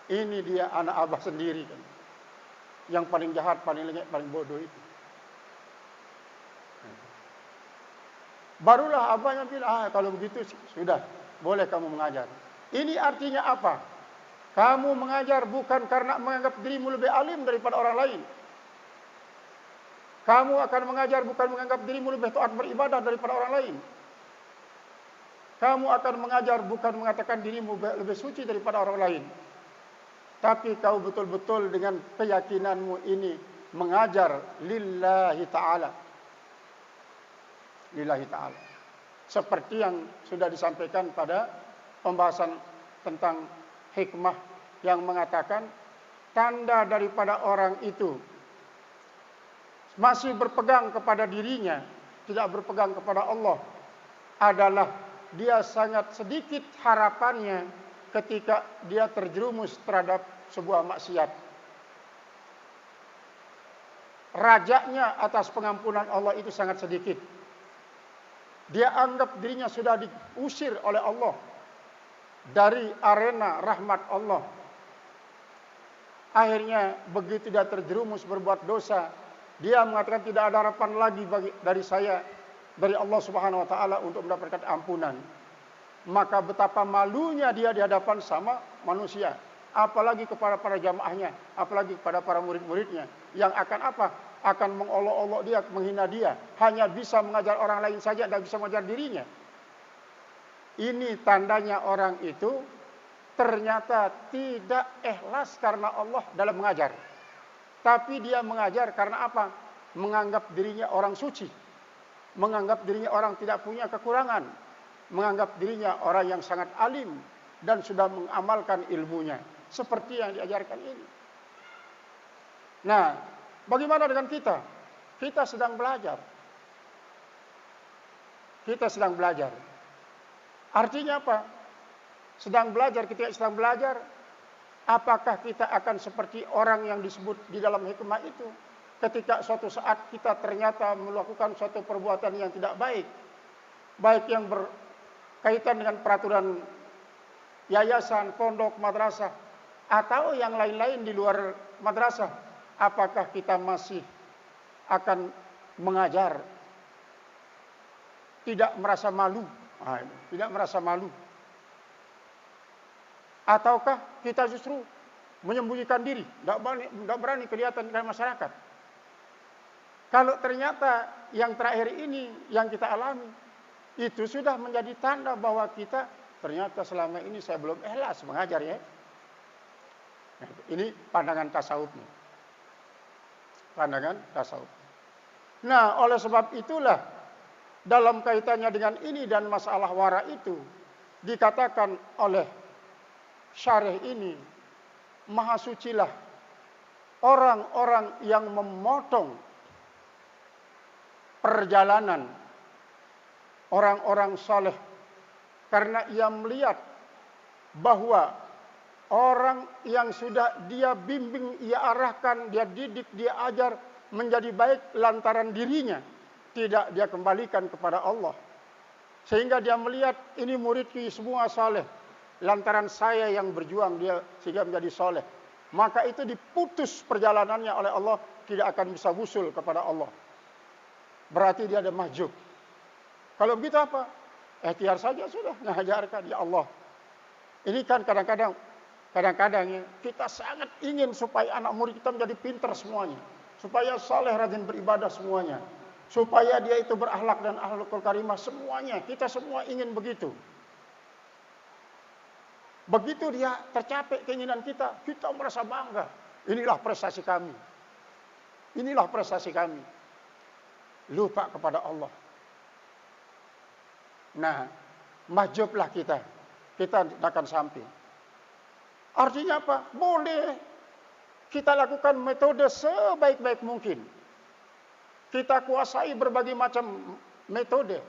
Ini dia anak Abah sendiri kan. Yang paling jahat, paling lengek, paling bodoh itu. Barulah Abahnya bilang, kalau begitu sudah, boleh kamu mengajar. Ini artinya apa? Kamu mengajar bukan karena menganggap dirimu lebih alim daripada orang lain. Kamu akan mengajar bukan menganggap dirimu lebih taat beribadah daripada orang lain. Kamu akan mengajar bukan mengatakan dirimu lebih suci daripada orang lain. Tapi kau betul-betul dengan keyakinanmu ini mengajar lillahi ta'ala. Lillahi ta'ala. Seperti yang sudah disampaikan pada pembahasan tentang hikmah yang mengatakan tanda daripada orang itu masih berpegang kepada dirinya, tidak berpegang kepada Allah, adalah dia sangat sedikit harapannya ketika dia terjerumus terhadap sebuah maksiat. Rajaknya atas pengampunan Allah itu sangat sedikit. Dia anggap dirinya sudah diusir oleh Allah dari arena rahmat Allah. Akhirnya begitu dia terjerumus berbuat dosa, dia mengatakan tidak ada harapan lagi dari Allah Subhanahu wa taala untuk mendapatkan ampunan. Maka betapa malunya dia di hadapan sama manusia, apalagi kepada para jamaahnya, apalagi kepada para murid-muridnya yang akan apa? Akan mengolok-olok dia, menghina dia, hanya bisa mengajar orang lain saja, tidak bisa mengajar dirinya. Ini tandanya orang itu ternyata tidak ikhlas karena Allah dalam mengajar. Tapi dia mengajar karena apa? Menganggap dirinya orang suci. Menganggap dirinya orang tidak punya kekurangan. Menganggap dirinya orang yang sangat alim dan sudah mengamalkan ilmunya. Seperti yang diajarkan ini. Nah, bagaimana dengan kita? Kita sedang belajar. Kita sedang belajar. Artinya apa? Sedang belajar, ketika sedang belajar, apakah kita akan seperti orang yang disebut di dalam hikmah itu? Ketika suatu saat kita ternyata melakukan suatu perbuatan yang tidak baik, baik yang berkaitan dengan peraturan yayasan, pondok, madrasah, atau yang lain-lain di luar madrasah, apakah kita masih akan mengajar tidak merasa malu? Tidak merasa malu. Ataukah kita justru menyembunyikan diri, tidak berani kelihatan di masyarakat? Kalau ternyata yang terakhir ini yang kita alami, itu sudah menjadi tanda bahwa kita ternyata selama ini saya belum ikhlas mengajar ya. Ini pandangan tasawuf nih. Pandangan tasawuf. Nah, oleh sebab itulah dalam kaitannya dengan ini dan masalah wara itu dikatakan oleh syarih ini, maha sucilah orang-orang yang memotong perjalanan orang-orang saleh karena ia melihat bahwa orang yang sudah dia bimbing, ia arahkan, dia didik, dia ajar menjadi baik lantaran dirinya, tidak dia kembalikan kepada Allah. Sehingga dia melihat ini muridku semua saleh, lantaran saya yang berjuang dia sehingga menjadi soleh. Maka itu diputus perjalanannya oleh Allah, tidak akan bisa wusul kepada Allah. Berarti dia ada mahjub. Kalau begitu apa? Ikhtiar saja sudah, mengajarkan ya Allah. Ini kan kadang-kadang ya, kita sangat ingin supaya anak murid kita menjadi pintar semuanya, supaya saleh, rajin beribadah semuanya, supaya dia itu berakhlak dan akhlakul karimah semuanya. Kita semua ingin begitu. Begitu dia tercapai keinginan kita, kita merasa bangga. Inilah prestasi kami. Inilah prestasi kami. Lupa kepada Allah. Nah, mahjublah kita. Kita tidak akan sampai. Artinya apa? Boleh kita lakukan metode sebaik-baik mungkin. Kita kuasai berbagai macam metode.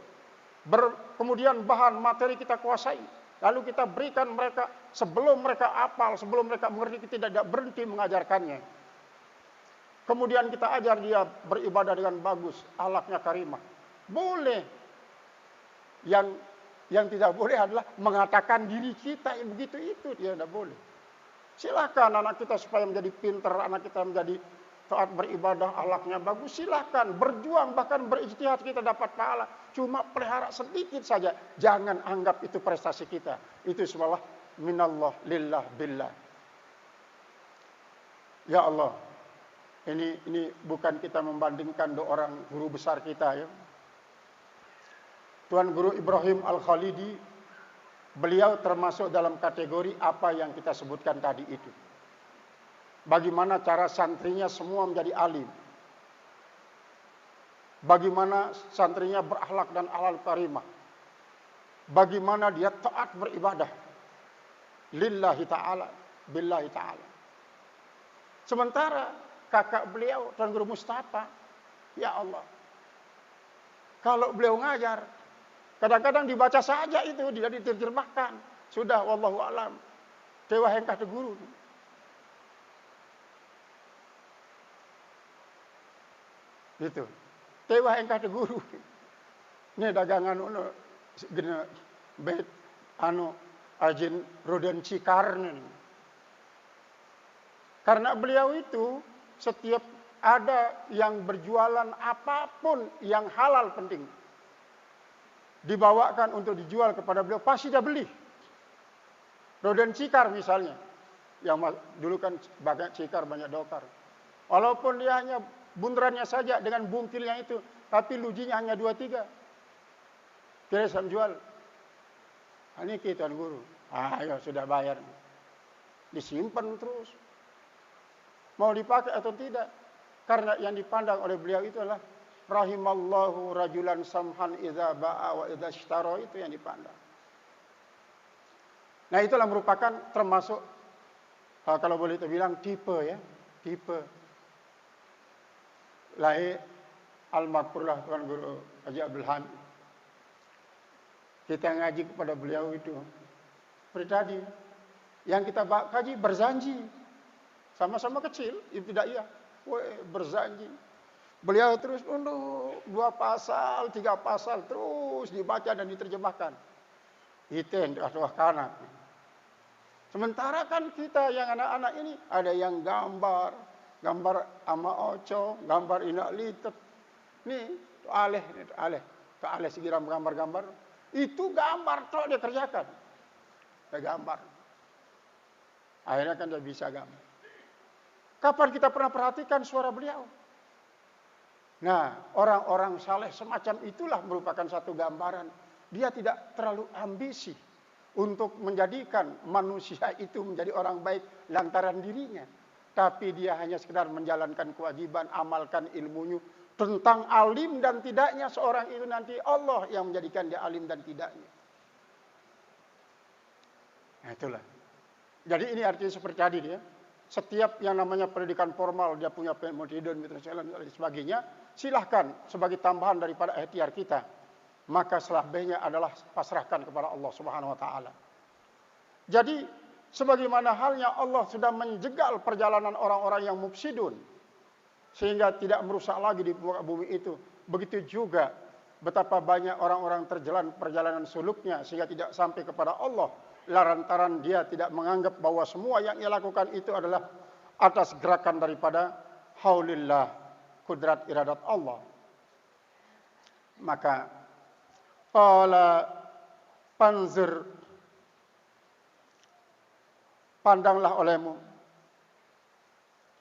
Kemudian bahan materi kita kuasai. Lalu kita berikan mereka sebelum mereka hafal, sebelum mereka mengerti, kita tidak berhenti mengajarkannya. Kemudian kita ajar dia beribadah dengan bagus, akhlaknya karimah. Boleh. Yang tidak boleh adalah mengatakan diri kita yang begitu itu, dia tidak boleh. Silakan anak kita supaya menjadi pintar, anak kita menjadi taat beribadah, akhlaknya bagus, silakan berjuang, bahkan berijtihad kita dapat pahala. Cuma pelihara sedikit saja, jangan anggap itu prestasi kita. Itu semua minallah lillah billah. Ya Allah, ini bukan kita membandingkan dua orang guru besar kita ya. Tuan Guru Ibrahim Al-Khalidi, beliau termasuk dalam kategori apa yang kita sebutkan tadi itu. Bagaimana cara santrinya semua menjadi alim. Bagaimana santrinya berakhlak dan akhlak karimah. Bagaimana dia taat beribadah. Lillahi ta'ala, billahi ta'ala. Sementara kakak beliau, Tuan Guru Mustafa, ya Allah. Kalau beliau ngajar, kadang-kadang dibaca saja itu, tidak diterjemahkan. Sudah, wallahu alam. Dewa hengkah de guru. Gitu. Dewa hengkah de guru. Ini dagangan uno gena bet anu ajin Roden Cikar nih. Karena beliau itu setiap ada yang berjualan apapun yang halal penting dibawakan untuk dijual kepada beliau, pasti dia beli. Roden Cikar misalnya, yang dulu kan banyak cikar, banyak dokar. Walaupun dia hanya bundarannya saja dengan bungkilnya itu, tapi lujinya hanya 2-3. Kira sam jual. Ini kita guru. Ayo sudah bayar. Disimpan terus. Mau dipakai atau tidak? Karena yang dipandang oleh beliau itu adalah rahimallahu rajulan samhan idza ba'a wa idza ishtara, itu yang dipandang. Nah, itulah merupakan termasuk kalau boleh kita bilang tipe ya, tipe. Lahir almarhumlah Tuan Guru Haji Abdul Hamid. Kita ngaji kepada beliau itu seperti tadi. Yang kita kaji berjanji. Sama-sama kecil, ibtidaiyah. Berjanji. Beliau terus 2 pasal, 3 pasal terus dibaca dan diterjemahkan. Itu yang kanak. Sementara kan kita yang anak-anak ini ada yang gambar ama oco, gambar inak litet. Nih, aleh segiram gambar-gambar. Itu gambar toh dia kerjakan. Dia gambar. Akhirnya kan dia bisa gambar. Kapan kita pernah perhatikan suara beliau? Nah, orang-orang saleh semacam itulah merupakan satu gambaran. Dia tidak terlalu ambisi untuk menjadikan manusia itu menjadi orang baik lantaran dirinya. Tapi dia hanya sekedar menjalankan kewajiban, amalkan ilmunya. Tentang alim dan tidaknya seorang itu nanti Allah yang menjadikan dia alim dan tidaknya. Nah, itulah. Jadi ini artinya seperti tadi dia. Setiap yang namanya pendidikan formal dia punya modern dan sebagainya, silahkan sebagai tambahan daripada ikhtiar kita. Maka selebihnya adalah pasrahkan kepada Allah Subhanahu wa taala. Jadi sebagaimana halnya Allah sudah menjegal perjalanan orang-orang yang mufsidun sehingga tidak merusak lagi di muka bumi itu. Begitu juga betapa banyak orang-orang terjalan perjalanan suluknya sehingga tidak sampai kepada Allah lantaran dia tidak menganggap bahwa semua yang ia lakukan itu adalah atas gerakan daripada haulillah, kudrat iradat Allah. Maka qala panzir, pandanglah olehmu,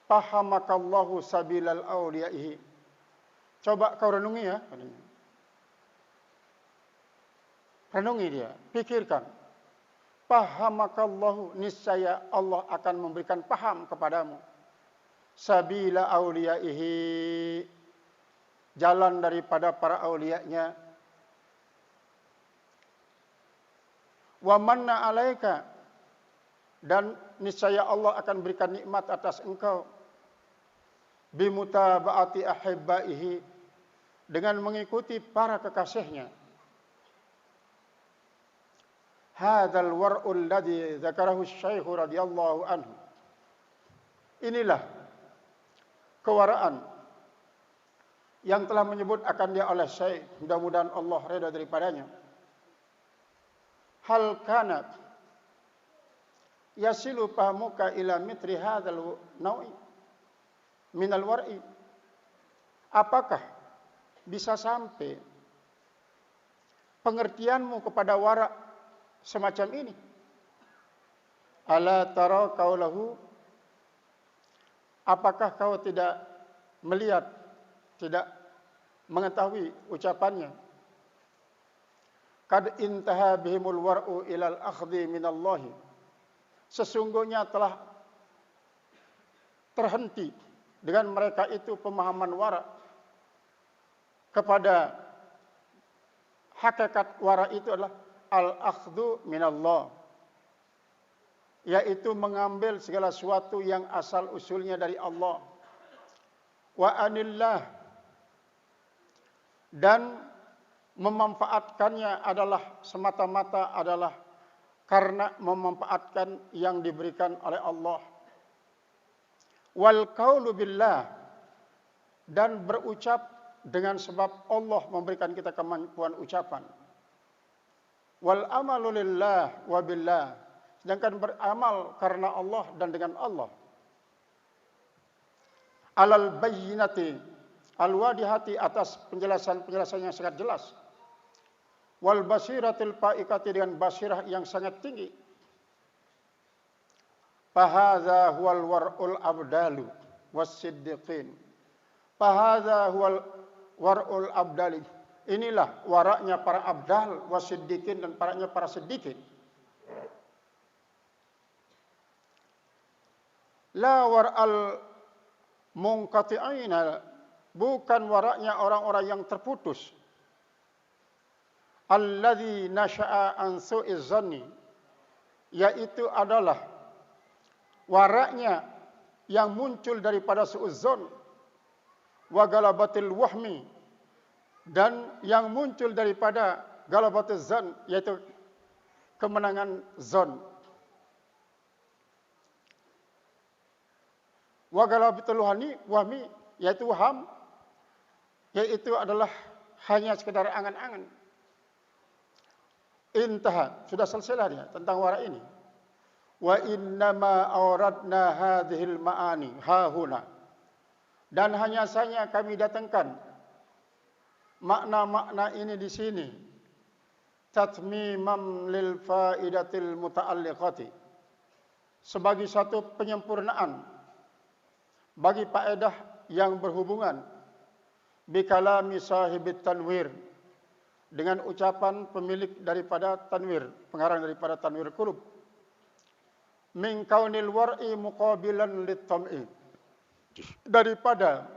pahamakallahu sabilal awliyaihi. Coba kau renungi ya. Renungi dia, pikirkan. Pahamakallahu, niscaya Allah akan memberikan paham kepadamu. Sabila awliyaihi, jalan daripada para awliyanya. Wa manna alaika, dan niscaya Allah akan berikan nikmat atas engkau. Bimutaba'ati ahibbaihi, dengan mengikuti para kekasihnya. Hadzal war'ul ladzi dzakarahu asy-syaikh radhiyallahu anhu. Inilah kewaraan yang telah menyebut akan dia oleh Syekh, mudah-mudahan Allah redha daripadanya. Hal kana yasilu fahmuka ila mitri hadzal naui minal war'i. Apakah bisa sampai pengertianmu kepada wara' semacam ini? Ala tara qaulahu, apakah kau tidak melihat, tidak mengetahui ucapannya? Kad intaha bihimul war'u ilal akhdhi minallahi, sesungguhnya telah terhenti dengan mereka itu pemahaman wara kepada hakikat wara itu adalah al-akhdhu minallah, yaitu mengambil segala sesuatu yang asal usulnya dari Allah. Wa anillah, dan memanfaatkannya adalah semata-mata adalah karena memanfaatkan yang diberikan oleh Allah. Wal qaulu billah, dan berucap dengan sebab Allah memberikan kita kemampuan ucapan. Wal amalu lillah wa billah. Sedangkan beramal karena Allah dan dengan Allah. Alal bayyinati al-wadihati, atas penjelasan-penjelasan yang sangat jelas. Wal basiratil fa'iqati, dengan basirah yang sangat tinggi. Fahadza huwal war'ul abdalu was-siddiqin. Fahadza huwal war'ul abdali. Inilah waraknya para abdal was-siddiqin, dan waraknya para siddiqin. La war'al munqati'ina, bukan waraknya orang-orang yang terputus. Alladzi nasha'a an su'iz zanni, yaitu adalah waraknya yang muncul daripada su'uzzon, wa galabatil wahmi, dan yang muncul daripada galabatil zan, yaitu kemenangan zon. Wa galabatil wahmi, yaitu waham, yaitu adalah hanya sekedar angan-angan. Intaha, sudah selesailah dia tentang warak ini. Wa innama auradna hadhil ma'ani hahuna, dan hanya saja kami datangkan makna-makna ini di sini, tatmimam lil faidatil muta'alliqati, sebagai satu penyempurnaan bagi faedah yang berhubungan bi kalami sahibit tanwir, dengan ucapan pemilik daripada tanwir, pengarang daripada tanwir qulub. Min kaunil war'i muqabilan lit-tam'i, daripada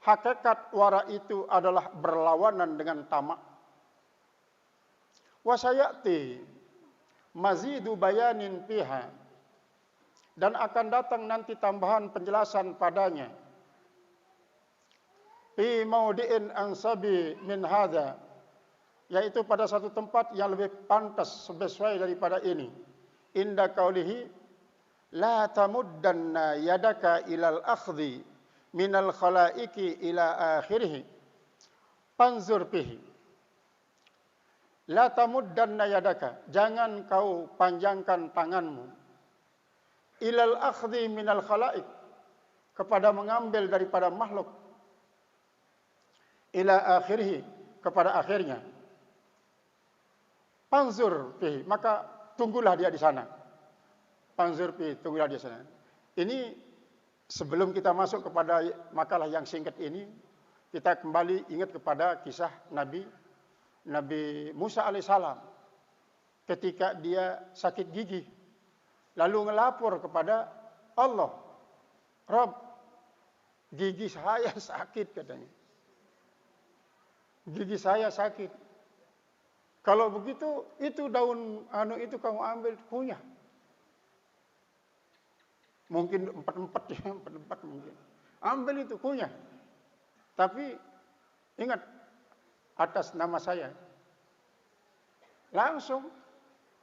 hakikat wara itu adalah berlawanan dengan tamak. Wa sayati mazidu bayanin fiha, dan akan datang nanti tambahan penjelasan padanya. Fi maudi'in ansabi min hadza, yaitu pada satu tempat yang lebih pantas sesuai daripada ini. Inda qaulihi la tamuddanna yadaka ilal akhdhi minal khalaiki ila akhirih panzur fihi. La tamuddanna yadaka, jangan kau panjangkan tanganmu, ilal akhdhi minal khalaik, kepada mengambil daripada makhluk, ila akhirih, kepada akhirnya. Panzur fihi, maka tunggulah dia di sana. Panzur fihi, tunggulah dia di sana. Ini sebelum kita masuk kepada makalah yang singkat ini, kita kembali ingat kepada kisah Nabi Musa alaihissalam ketika dia sakit gigi, lalu ngelapor kepada Allah, Rabb, gigi saya sakit, katanya. Gigi saya sakit. Kalau begitu, itu daun itu kamu ambil, kunyah. Mungkin empat mungkin. Ambil itu, kunyah. Tapi ingat, atas nama saya. Langsung.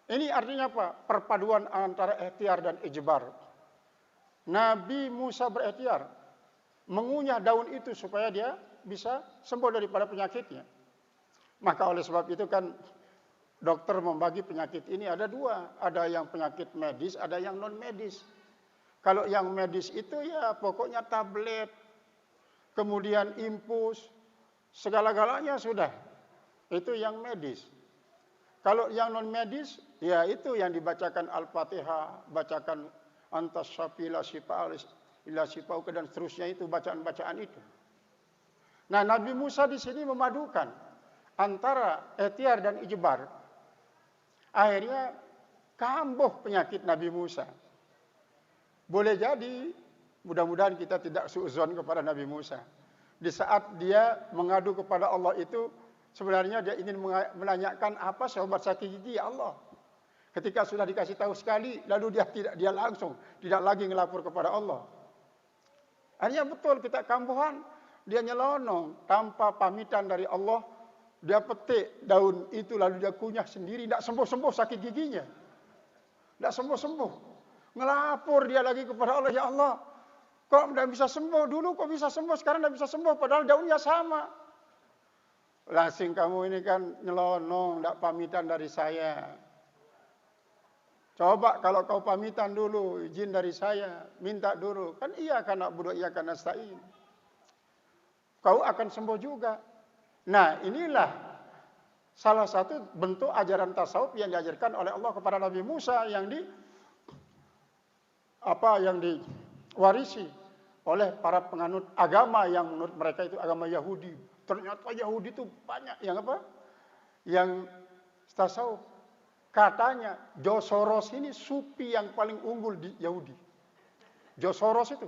Ini artinya apa? Perpaduan antara ikhtiar dan ijbar. Nabi Musa berikhtiar mengunyah daun itu supaya dia bisa sembuh daripada penyakitnya. Maka oleh sebab itu kan dokter membagi penyakit ini ada dua. Ada yang penyakit medis, ada yang non medis. Kalau yang medis itu ya pokoknya tablet, kemudian infus, segala-galanya sudah. Itu yang medis. Kalau yang non medis, ya itu yang dibacakan Al-Fatihah, bacakan antas syafila syifa ila syifauka, dan seterusnya, itu bacaan-bacaan itu. Nah, Nabi Musa di sini memadukan antara ikhtiar dan ijbar. Akhirnya kambuh penyakit Nabi Musa. Boleh jadi, mudah-mudahan kita tidak suudzon kepada Nabi Musa. Di saat dia mengadu kepada Allah itu, sebenarnya dia ingin menanyakan apa obat sakit gigi, ya Allah. Ketika sudah dikasih tahu sekali, lalu dia langsung tidak lagi ngelapor kepada Allah. Akhirnya betul, kita kambuhan, dia nyelonong tanpa pamitan dari Allah. Dia petik daun itu lalu dia kunyah sendiri, tidak sembuh-sembuh sakit giginya. Tidak sembuh-sembuh. Ngelapor dia lagi kepada Allah, ya Allah, Kok tidak bisa sembuh? Dulu kok bisa sembuh, sekarang tidak bisa sembuh. Padahal daunnya sama. Lasing kamu ini kan nyelonong, tidak pamitan dari saya. Coba kalau kau pamitan dulu, izin dari saya, minta dulu. Kan iya karena budak iya karena nasta'in. Kau akan sembuh juga. Nah, inilah salah satu bentuk ajaran tasawuf yang diajarkan oleh Allah kepada Nabi Musa yang diwarisi oleh para penganut agama yang menurut mereka itu agama Yahudi. Ternyata Yahudi itu banyak yang tasawuf. Katanya George Soros ini sufi yang paling unggul di Yahudi. George Soros itu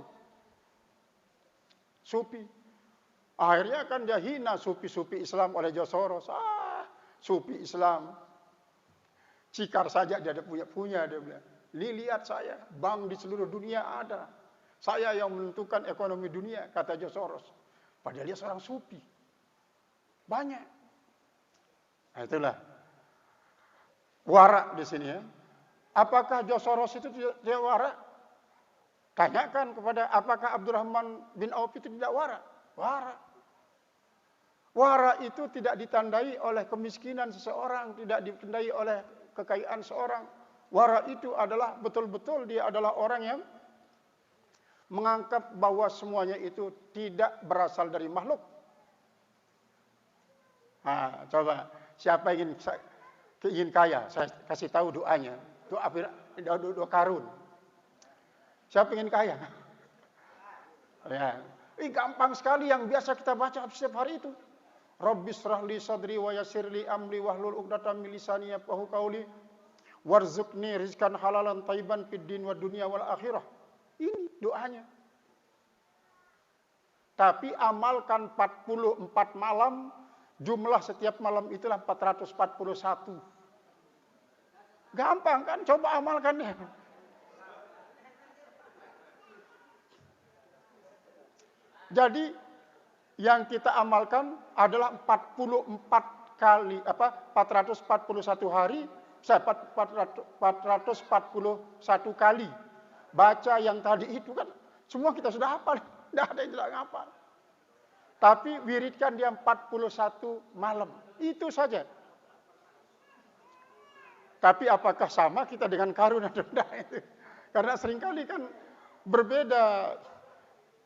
sufi. Akhirnya kan dia hina sufi-sufi Islam oleh George Soros. Sufi Islam. Cikar saja dia ada punya dia bilang. Lihat saya, bank di seluruh dunia ada. Saya yang menentukan ekonomi dunia, kata George Soros. Padahal dia seorang sufi. Banyak. Nah, itulah. Warak di sini ya. Apakah George Soros itu tidak warak? Tanyakan kepada apakah Abdurrahman bin Auf itu tidak warak? Warak. Warak itu tidak ditandai oleh kemiskinan seseorang, tidak ditandai oleh kekayaan seorang. Warak itu adalah betul-betul dia adalah orang yang menganggap bahwa semuanya itu tidak berasal dari makhluk. Coba siapa ingin kaya? Saya kasih tahu doanya. Doa karun. Siapa ingin kaya? Ya. Gampang sekali yang biasa kita baca setiap hari itu. Rabbis rahli sadri wa yassirli amri wahlul 'uqdatam min lisani yafqahu qawli warzuqni rizqan halalan thayyiban fid din wad dunya wal akhirah. Ini doanya. Tapi amalkan 44 malam, jumlah setiap malam itulah 441. Gampang kan? Coba amalkan ya. Jadi yang kita amalkan adalah 441 hari, 441 kali. Baca yang tadi itu kan semua kita sudah hafal, tidak ada yang tidak hafal. Tapi wiridkan dia 41 malam, itu saja. Tapi apakah sama kita dengan karun atau tidak itu? Karena seringkali kan berbeda.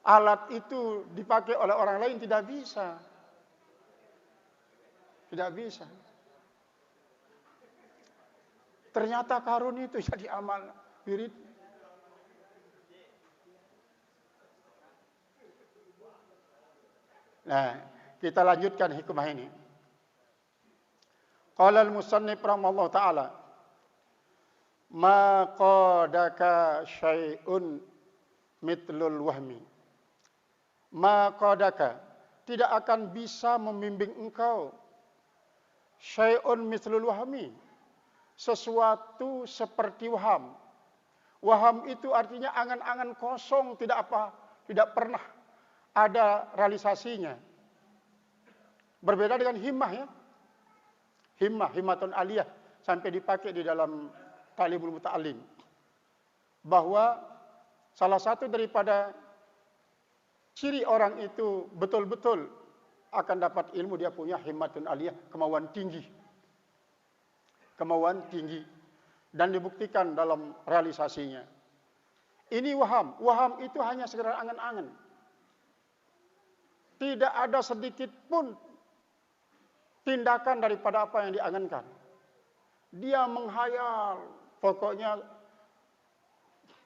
Alat itu dipakai oleh orang lain tidak bisa. Tidak bisa. Ternyata karun itu jadi amal wirid. Nah, kita lanjutkan hikmah ini. Qala al-musannif rahimahullah ta'ala, ma qadaka syai'un mitlul wahmi. Maqadaka, tidak akan bisa membimbing engkau syai'un mithlul wahmi, sesuatu seperti waham. Waham itu artinya angan-angan kosong, tidak pernah ada realisasinya. Berbeda dengan himmah ya. Himmatun aliyah sampai dipakai di dalam Ta'limul Muta'allim. Bahwa salah satu daripada ciri orang itu betul-betul akan dapat ilmu, dia punya himmatun aliyah, kemauan tinggi. Kemauan tinggi. Dan dibuktikan dalam realisasinya. Ini waham. Waham itu hanya sekedar angan-angan. Tidak ada sedikit pun tindakan daripada apa yang diangankan. Dia menghayal. Pokoknya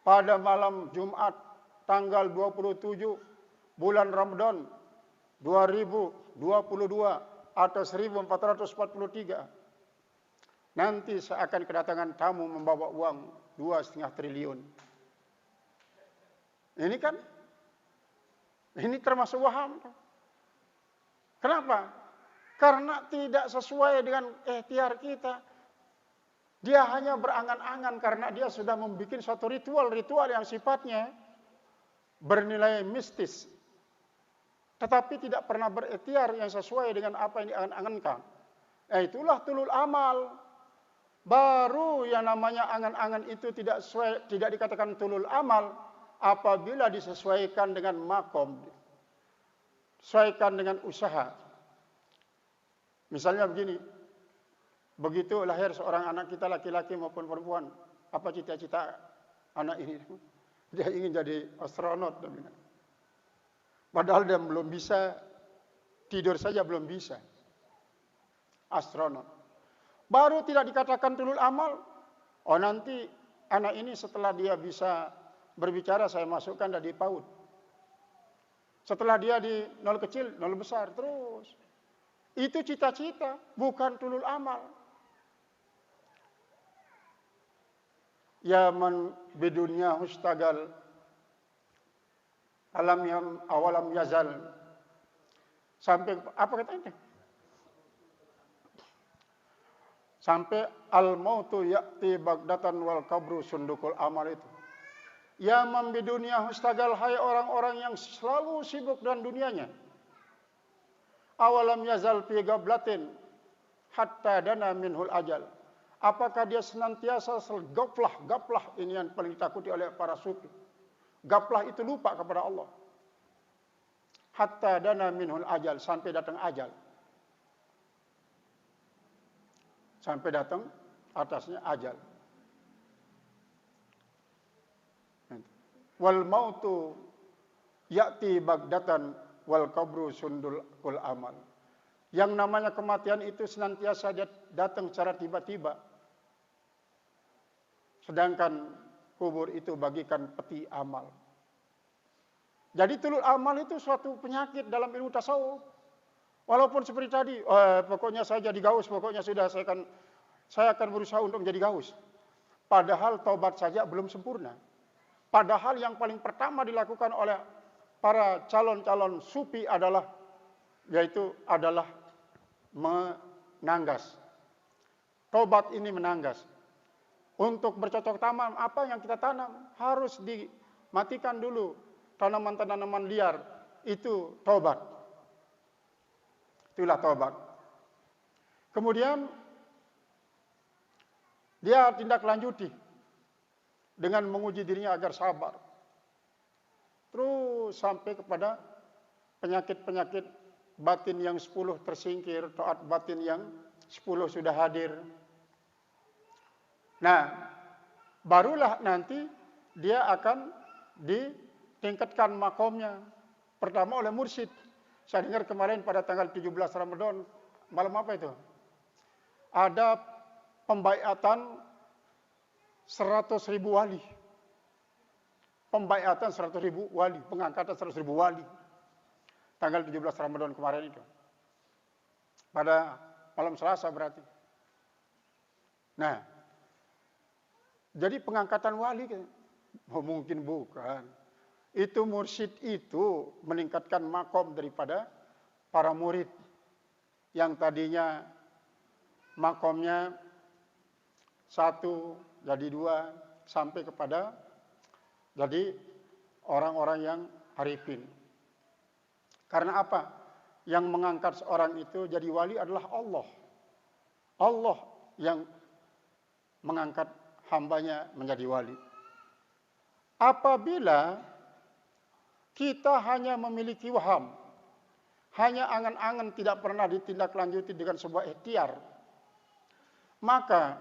pada malam Jumat tanggal 27 bulan Ramadan 2022 atau 1443. Nanti seakan kedatangan tamu membawa uang 2,5 triliun. Ini kan, ini termasuk waham. Kenapa? Karena tidak sesuai dengan ikhtiar kita. Dia hanya berangan-angan karena dia sudah membuat suatu ritual yang sifatnya bernilai mistis. Tetapi tidak pernah berikhtiar yang sesuai dengan apa yang diangan-angankan. Itulah tulul amal. Baru yang namanya angan-angan itu tidak sesuai, tidak dikatakan tulul amal apabila disesuaikan dengan makom, sesuaikan dengan usaha. Misalnya begini, begitu lahir seorang anak kita laki-laki maupun perempuan, apa cita-cita anak ini? Dia ingin jadi astronot. Padahal dia belum bisa, tidur saja belum bisa. Astronot. Baru tidak dikatakan tulul amal. Oh nanti anak ini setelah dia bisa berbicara saya masukkan dia di PAUD. Setelah dia di nol kecil, nol besar terus. Itu cita-cita, bukan tulul amal. Ya man bidunya hustagal awalam yazal. Sampai apa katanya? Sampai al-mautu ya'ti bagdatan wal kabru sundukul amal itu. Ya man bidunya hustagal, hai orang-orang yang selalu sibuk dengan dunianya. Awalam yazal fi gablatin hatta dana minhul ajal. Apakah dia senantiasa gaplah ini yang paling ditakuti oleh para sufi. Gaplah itu lupa kepada Allah. Hatta dana minhul ajal, sampai datang ajal. Sampai datang atasnya ajal. Wal mautu ya'ti bagdatan wal qabru sundukul amal. Yang namanya kematian itu senantiasa datang secara tiba-tiba. Sedangkan kubur itu bagikan peti amal. Jadi tulul amal itu suatu penyakit dalam ilmu tasawuf. Walaupun seperti tadi, pokoknya saya jadi gaus, pokoknya sudah saya akan berusaha untuk menjadi gaus. Padahal taubat saja belum sempurna. Padahal yang paling pertama dilakukan oleh para calon-calon sufi adalah menanggas. Taubat ini menanggas. Untuk bercocok tanam, apa yang kita tanam harus dimatikan dulu. Tanaman-tanaman liar itu taubat. Itulah taubat. Kemudian dia tindak lanjuti dengan menguji dirinya agar sabar. Terus sampai kepada penyakit-penyakit batin yang 10 tersingkir, taat batin yang 10 sudah hadir. Nah, barulah nanti dia akan ditingkatkan makomnya. Pertama oleh mursyid. Saya dengar kemarin pada tanggal 17 Ramadan, malam apa itu? Ada pembaiatan 100.000 wali. Pembaiatan 100.000 wali, pengangkatan 100.000 wali. Tanggal 17 Ramadan kemarin itu. Pada malam Selasa berarti. Nah, jadi pengangkatan wali mungkin bukan. Itu mursyid itu meningkatkan makom daripada para murid. Yang tadinya makomnya 1 jadi 2 sampai kepada jadi orang-orang yang arifin. Karena apa? Yang mengangkat seorang itu jadi wali adalah Allah. Allah yang mengangkat hambanya menjadi wali. Apabila kita hanya memiliki waham, hanya angan-angan tidak pernah ditindaklanjuti dengan sebuah ikhtiar, maka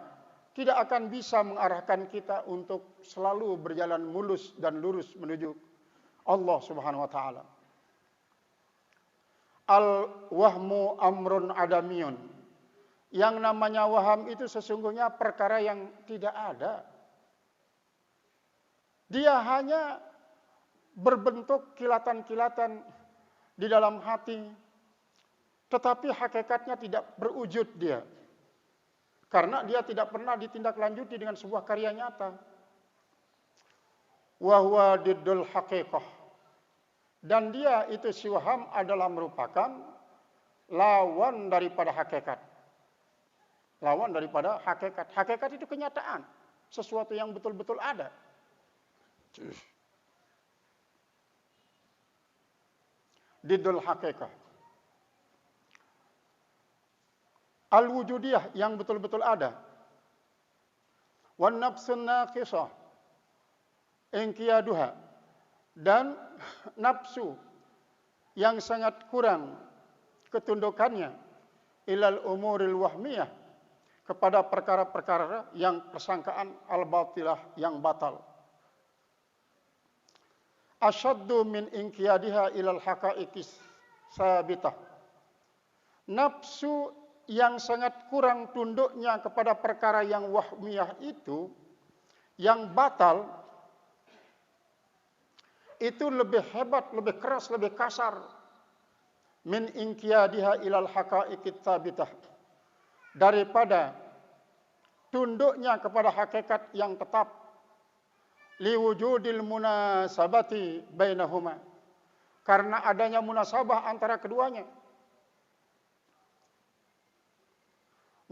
tidak akan bisa mengarahkan kita untuk selalu berjalan mulus dan lurus menuju Allah Subhanahu wa taala. Al-wahmu amrun adamiyun. Yang namanya waham itu sesungguhnya perkara yang tidak ada. Dia hanya berbentuk kilatan-kilatan di dalam hati, tetapi hakikatnya tidak berwujud dia. Karena dia tidak pernah ditindaklanjuti dengan sebuah karya nyata. Wa huwa diddul haqiqah. Dan dia itu si waham adalah merupakan lawan daripada hakikat. Lawan daripada hakikat. Hakikat itu kenyataan, sesuatu yang betul-betul ada. Diddul haqiqah. Al-wujudiyah yang betul-betul ada. Wan nafsun naqisah inqiyaduha dan nafsu yang sangat kurang ketundukannya ilal umuril wahmiyah, kepada perkara-perkara yang persangkaan al-batilah, yang batal. Asyaddu min inqiyadiha ilal haqaiqis sabitah. Nafsu yang sangat kurang tunduknya kepada perkara yang wahmiyah itu, yang batal, itu lebih hebat, lebih keras, lebih kasar min inqiyadiha ilal haqaiqit sabitah, daripada tunduknya kepada hakikat yang tetap, liwujudil munasabati bainahuma, karena adanya munasabah antara keduanya.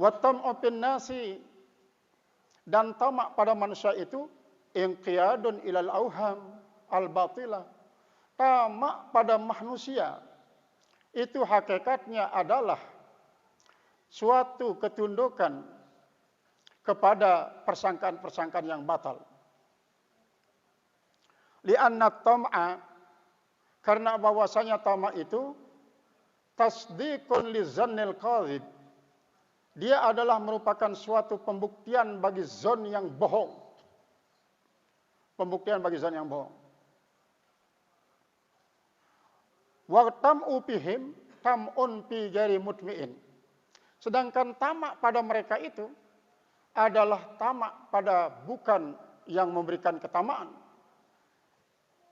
Wattam'u fin nasi, dan tamak pada manusia itu inqiyadun ilal auham al batilah. Tamak pada manusia itu hakikatnya adalah suatu ketundukan kepada persangkaan-persangkaan yang batal. Li'anna tam'a, karena bahwasanya tamak itu tasdiqun lizannil kadhib, dia adalah merupakan suatu pembuktian bagi zon yang bohong. Pembuktian bagi zon yang bohong. Wa tam'u fihim tam'un fi ghairi mutmi'in. Sedangkan tamak pada mereka itu adalah tamak pada bukan yang memberikan ketamaan,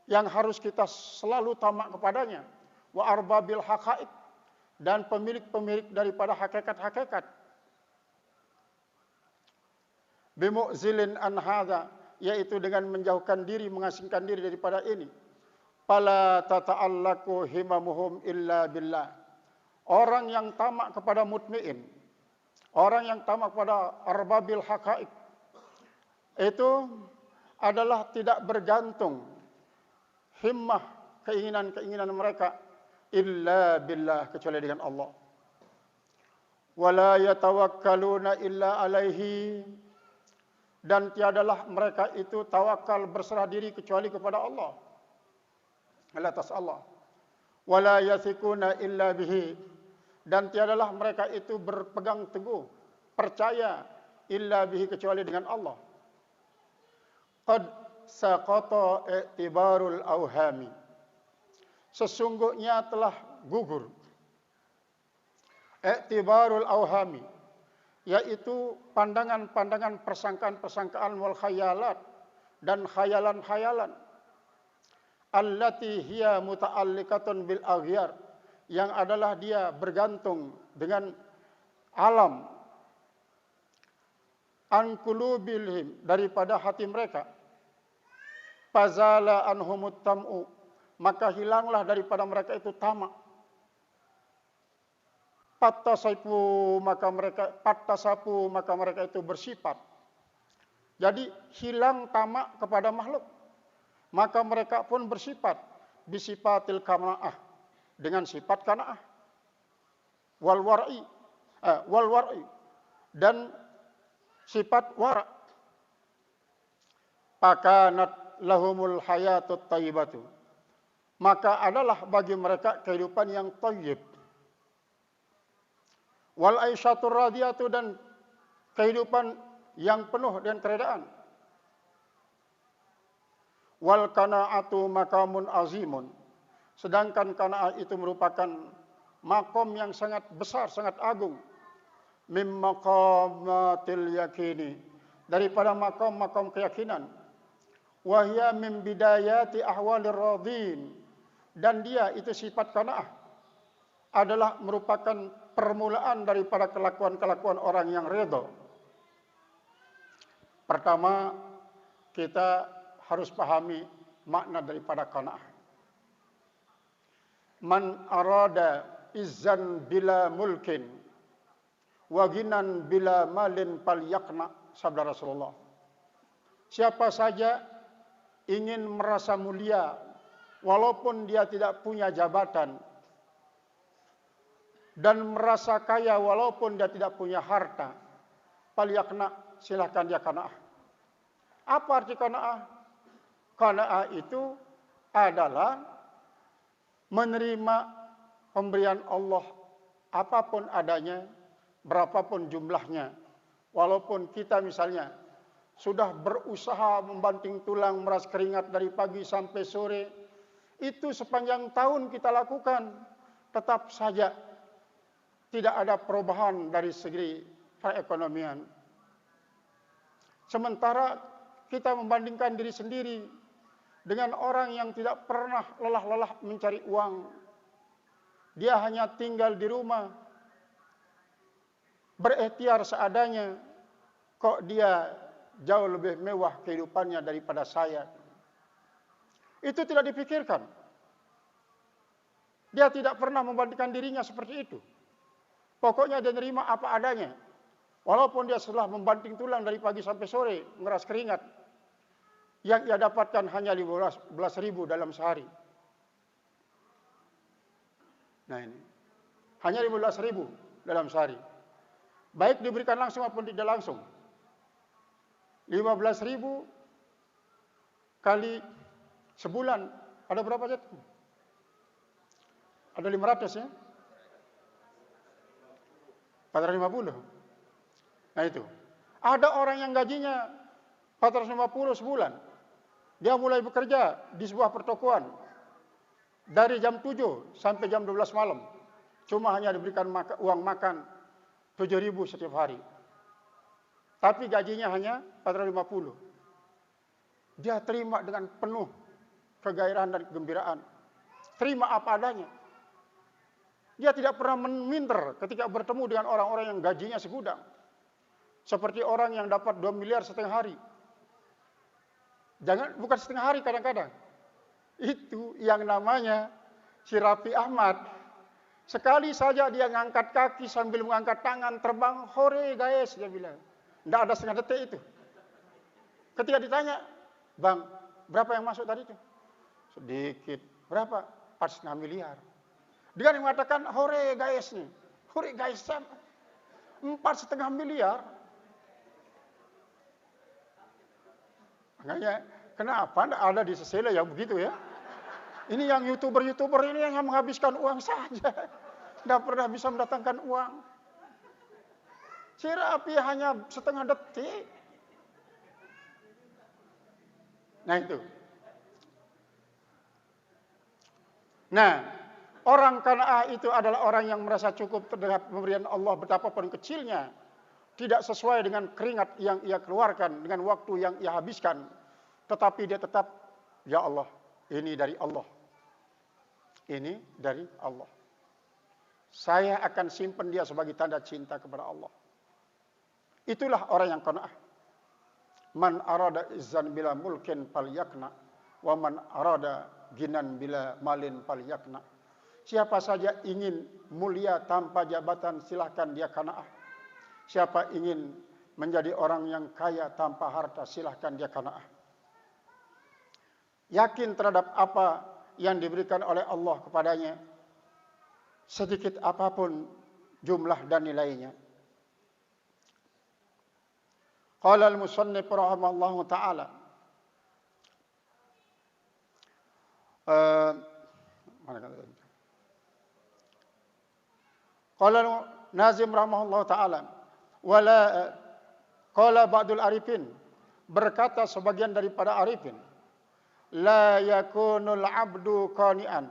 yang harus kita selalu tamak kepadanya. Wa arbabil haqaiq, dan pemilik-pemilik daripada hakikat-hakikat. Bimu'zilin an hadza, yaitu dengan menjauhkan diri, mengasingkan diri daripada ini. Fala tata'allaqu himamuhum illa billah. Orang yang tamak kepada mutmiin, orang yang tamak kepada arbabil haqaiq, itu adalah tidak bergantung himmah, keinginan-keinginan mereka, illa billah, kecuali dengan Allah. Wala yatawakkaluna illa alaihi, dan tiadalah mereka itu tawakal, berserah diri, kecuali kepada Allah, atas Allah. Wala yathikuna illa bihi, dan tiadalah mereka itu berpegang teguh, percaya, illa bihi, kecuali dengan Allah. Qad saqata i'tibarul auhami, sesungguhnya telah gugur i'tibarul auhami, yaitu pandangan-pandangan, persangkaan-persangkaan, wal khayalat, dan khayalan-khayalan, allati hiya muta'alliqatun bil aghyar, yang adalah dia bergantung dengan alam, an qulubilhim, daripada hati mereka. Fazala anhumut tam'u, maka hilanglah daripada mereka itu tamak. Pattasapu, maka mereka itu bersifat. Jadi hilang tamak kepada makhluk, maka mereka pun bersifat bisifatil qanaah, dengan sifat qanaah, wal war'i, dan sifat wara'. Pakanat lahumul hayatut thayyibatu, maka adalah bagi mereka kehidupan yang thayyib. Wal aisyatur radiyatu, dan kehidupan yang penuh dengan keredaan. Wal qanaatu maqamun azimun, sedangkan qanaah itu merupakan makom yang sangat besar, sangat agung. Mim maqamatil yakini, daripada makom-makom keyakinan. Wa hiya min bidayati ahwalir radin, dan dia itu sifat qanaah adalah merupakan permulaan daripada kelakuan-kelakuan orang yang redha. Pertama, kita harus pahami makna daripada qanaah. Man arada izzan bila mulkin wa ginan bila malin falyaqna, sabda Rasulullah. Siapa saja ingin merasa mulia walaupun dia tidak punya jabatan, dan merasa kaya walaupun dia tidak punya harta, falyaqna, silahkan dia qanaah. Apa arti qanaah? Qanaah itu adalah menerima pemberian Allah apapun adanya, berapapun jumlahnya. Walaupun kita misalnya sudah berusaha membanting tulang, meras keringat dari pagi sampai sore, itu sepanjang tahun kita lakukan, tetap saja tidak ada perubahan dari segi perekonomian. Sementara kita membandingkan diri sendiri dengan orang yang tidak pernah lelah-lelah mencari uang. Dia hanya tinggal di rumah, berikhtiar seadanya. Kok dia jauh lebih mewah kehidupannya daripada saya? Itu tidak dipikirkan. Dia tidak pernah membandingkan dirinya seperti itu. Pokoknya dia nerima apa adanya. Walaupun dia setelah membanting tulang dari pagi sampai sore, ngeras keringat, yang ia dapatkan hanya 15.000 dalam sehari. Nah ini, hanya 15.000 dalam sehari. Baik diberikan langsung maupun tidak langsung. 15.000 kali sebulan, ada berapa jatuh? Ada 500 ya? 450. Nah itu. Ada orang yang gajinya 450 sebulan. Dia mulai bekerja di sebuah pertokoan dari jam 7 sampai jam 12 malam. Cuma hanya diberikan uang makan 7.000 setiap hari. Tapi gajinya hanya 450. Dia terima dengan penuh kegairahan dan kegembiraan. Terima apa adanya. Dia tidak pernah minder ketika bertemu dengan orang-orang yang gajinya segudang. Seperti orang yang dapat 2 miliar setengah hari. Bukan setengah hari kadang-kadang. Itu yang namanya si Raffi Ahmad. Sekali saja dia ngangkat kaki sambil mengangkat tangan terbang, hore guys, dia bilang. Tidak ada setengah detik itu. Ketika ditanya, bang, berapa yang masuk tadi itu? Sedikit. Berapa? 4,5 miliar. Dia mengatakan, hore guys nih. Hore guys, 4,5 miliar. Makanya, kenapa tidak ada di Sesele yang begitu ya? Ini yang YouTuber ini yang menghabiskan uang saja. Tidak pernah bisa mendatangkan uang. Si Raffi hanya setengah detik. Nah itu. Nah, orang Qanaah itu adalah orang yang merasa cukup terhadap pemberian Allah betapapun kecilnya. Tidak sesuai dengan keringat yang ia keluarkan, dengan waktu yang ia habiskan. Tetapi dia tetap, ya Allah, ini dari Allah. Ini dari Allah. Saya akan simpan dia sebagai tanda cinta kepada Allah. Itulah orang yang qanaah. Man arada izzan bila mulkin falyakna, wa man arada ginan bila malin falyakna. Siapa saja ingin mulia tanpa jabatan, silahkan dia qanaah. Siapa ingin menjadi orang yang kaya tanpa harta, silahkan dia qanaah. Yakin terhadap apa yang diberikan oleh Allah kepadanya, sedikit apapun jumlah dan nilainya. Qala al-musannif rahimahullahu ta'ala. Qala Nazim rahimahullahu ta'ala. Qala ba'dul arifin. Berkata sebagian daripada arifin. La yakunul abdu qani'an.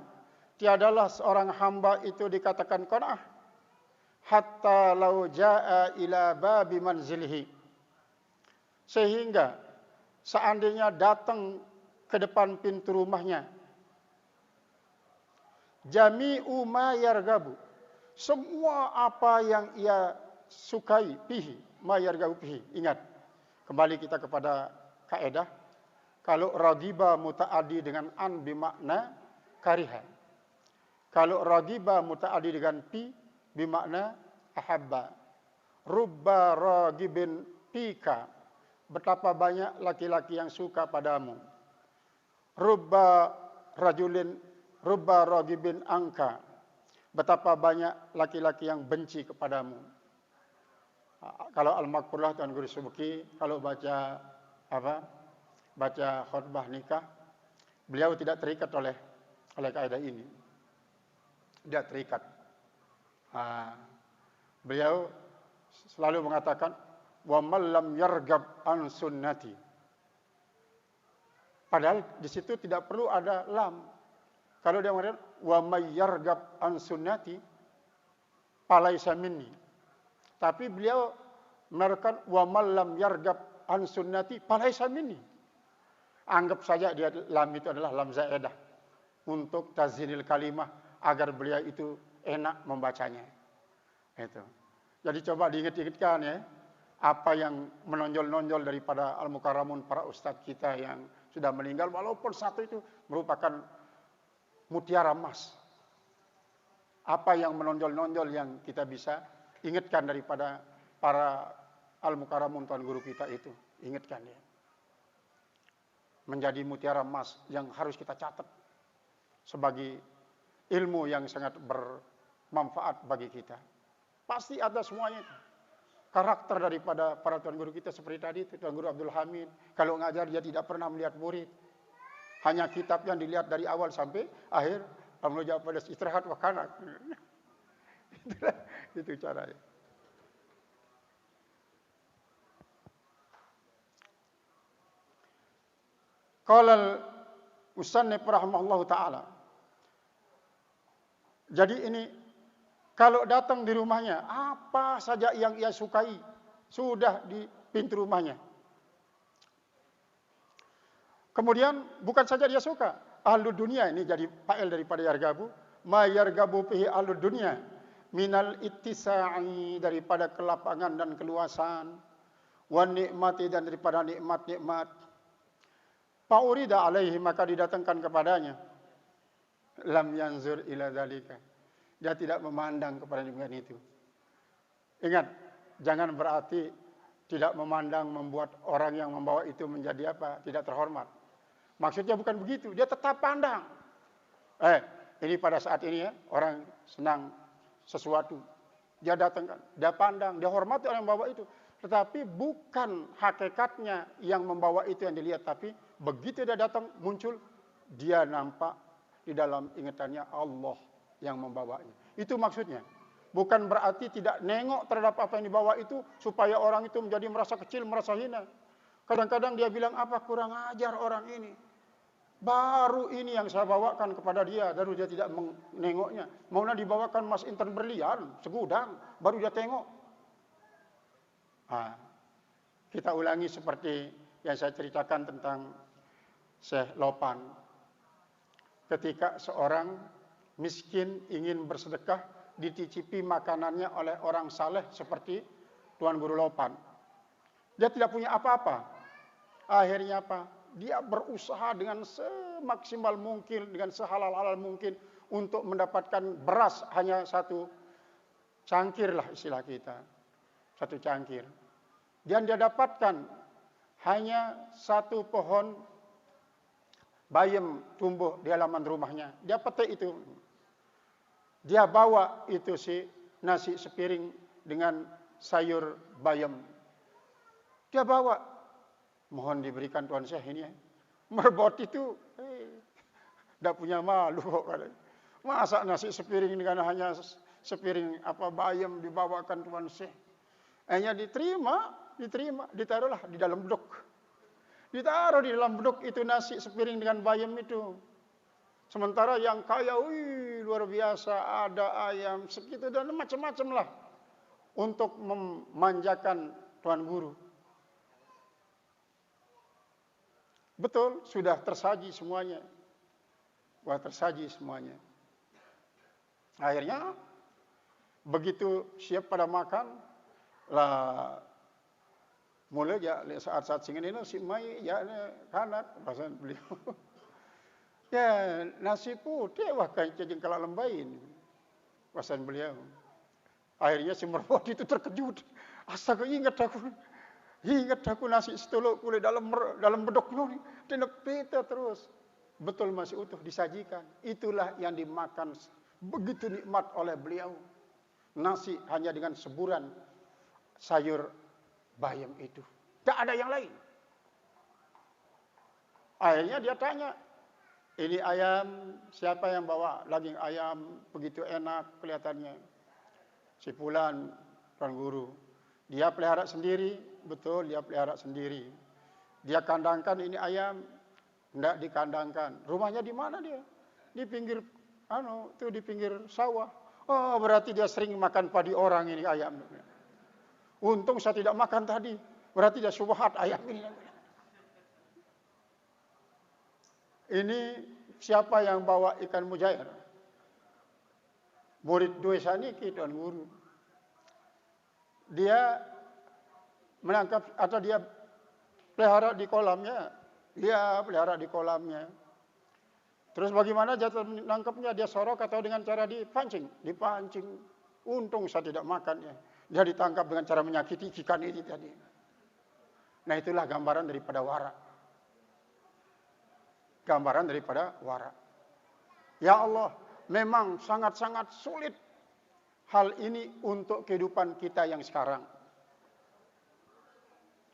Tiadalah seorang hamba itu dikatakan qanaah. Hatta lau ja'a ila babi manzilihi. Sehingga seandainya datang ke depan pintu rumahnya, jami'u ma yargabu, semua apa yang ia sukai, pihi, ma yargabu pihi. Ingat, kembali kita kepada kaidah, kalau ragiba muta'addi dengan an bimakna kariha. Kalau ragiba muta'addi dengan pi bimakna ahabba. Rubba ragibin pika. Betapa banyak laki-laki yang suka padamu. Rubba ragibin angka. Betapa banyak laki-laki yang benci kepadamu. Kalau Al-Maqpulah Tuan Guru Subki, kalau baca khutbah nikah, Beliau tidak terikat oleh kaidah ini. Tidak terikat. Beliau selalu mengatakan, wa man lam yargab an sunnati. Padahal di situ tidak perlu ada lam. Kalau dia mengatakan wa may yargab an sunnati falaisa minni. Tapi beliau mengatakan wa man lam yargab an sunnati falaisa minni. Anggap saja dia lam itu adalah lam zaidah untuk tazinil kalimah agar beliau itu enak membacanya. Itu. Jadi coba diingat-ingatkan ya, apa yang menonjol-nonjol daripada al-mukarramun para ustadz kita yang sudah meninggal, walaupun satu itu merupakan mutiara emas. Apa yang menonjol-nonjol yang kita bisa ingatkan daripada para al-mukarramun tuan guru kita itu, ingatkan ya. Menjadi mutiara emas yang harus kita catat sebagai ilmu yang sangat bermanfaat bagi kita. Pasti ada semuanya. Karakter daripada para tuan guru kita seperti tadi, Tuan Guru Abdul Hamid. Kalau ngajar dia tidak pernah melihat murid. Hanya kitab yang dilihat dari awal sampai akhir. Alhamdulillah pada istirahat wakanak. Itu caranya. Qala al-musannif rahimahullahu ta'ala. Jadi ini, kalau datang di rumahnya, apa saja yang ia sukai, sudah di pintu rumahnya. Kemudian, bukan saja dia suka, ahlu dunia, ini jadi fa'il daripada yargabu, ma yargabu fihi ahlu dunia, minal ittisa'i, daripada kelapangan dan keluasan, wan nikmati, dan daripada nikmat-nikmat, fa'urida alaihi, maka didatangkan kepadanya, lam yanzur ila dzalika, dia tidak memandang kepada demikian itu. Ingat, jangan berarti tidak memandang membuat orang yang membawa itu menjadi apa? Tidak terhormat. Maksudnya bukan begitu, dia tetap pandang. Ini pada saat ini ya, orang senang sesuatu, dia datangkan, dia pandang, dia hormati orang yang membawa itu. Tetapi bukan hakikatnya yang membawa itu yang dilihat, tapi begitu dia datang muncul, dia nampak di dalam ingatannya Allah yang membawanya. Itu maksudnya. Bukan berarti tidak nengok terhadap apa yang dibawa itu supaya orang itu menjadi merasa kecil, merasa hina. Kadang-kadang dia bilang, apa kurang ajar orang ini. Baru ini yang saya bawakan kepada dia, baru dia tidak menengoknya. Maunya dibawakan emas intan berlian, segudang, baru dia tengok. Kita ulangi seperti yang saya ceritakan tentang Syekh Lopan. Ketika seorang miskin ingin bersedekah, diticipi makanannya oleh orang saleh seperti Tuan Guru Lopan. Dia tidak punya apa-apa. Akhirnya apa? Dia berusaha dengan semaksimal mungkin, dengan sehalal-halal mungkin untuk mendapatkan beras hanya satu cangkir lah istilah kita. Satu cangkir. Dan dia dapatkan hanya satu pohon bayam tumbuh di halaman rumahnya. Dia petik itu. Dia bawa itu nasi sepiring dengan sayur bayam. Dia bawa. Mohon diberikan Tuan Syekh ini ya. Merbot itu tidak punya malu kok. Masa nasi sepiring dengan hanya sepiring bayam dibawakan Tuan Syekh. Hanya diterima, ditaruhlah di dalam beduk. Ditaruh di dalam beduk itu nasi sepiring dengan bayam itu. Sementara yang kaya, luar biasa, ada ayam, segitu dan macam-macam lah. Untuk memanjakan Tuan Guru. Betul, sudah tersaji semuanya. Wah, tersaji semuanya. Akhirnya, begitu siap pada makan, lah mulai ya saat-saat singin ini si mai ya kanat pasan beliau. Ya, nasi putih wah kayak jengkala lembain. Pasan beliau. Akhirnya si merbot itu terkejut. Astaga, ingat aku nasi setuluk kulit dalam bedok ini. Tindak pita terus. Betul masih utuh disajikan. Itulah yang dimakan begitu nikmat oleh beliau. Nasi hanya dengan seburan sayur bayam itu. Tak ada yang lain. Akhirnya dia tanya, Ini ayam, siapa yang bawa daging ayam begitu enak kelihatannya? Si fulan, tuan guru. Dia pelihara sendiri, betul dia pelihara sendiri. Dia kandangkan ini ayam, enggak dikandangkan. Rumahnya di mana dia? Di pinggir di pinggir sawah. Oh, berarti dia sering makan padi orang ini ayam. Untung saya tidak makan tadi. Berarti dia subhat ayam ini. Ini siapa yang bawa ikan mujair? Murid Dwi Saniki, tuan guru. Dia menangkap atau dia pelihara di kolamnya. Dia pelihara di kolamnya. Terus bagaimana jatuh menangkapnya? Dia sorok atau dengan cara dipancing? Dipancing. Untung saya tidak makannya. Dia ditangkap dengan cara menyakiti ikan ini tadi. Nah, itulah gambaran daripada wara. Gambaran daripada wara. Ya Allah, memang sangat-sangat sulit hal ini untuk kehidupan kita yang sekarang.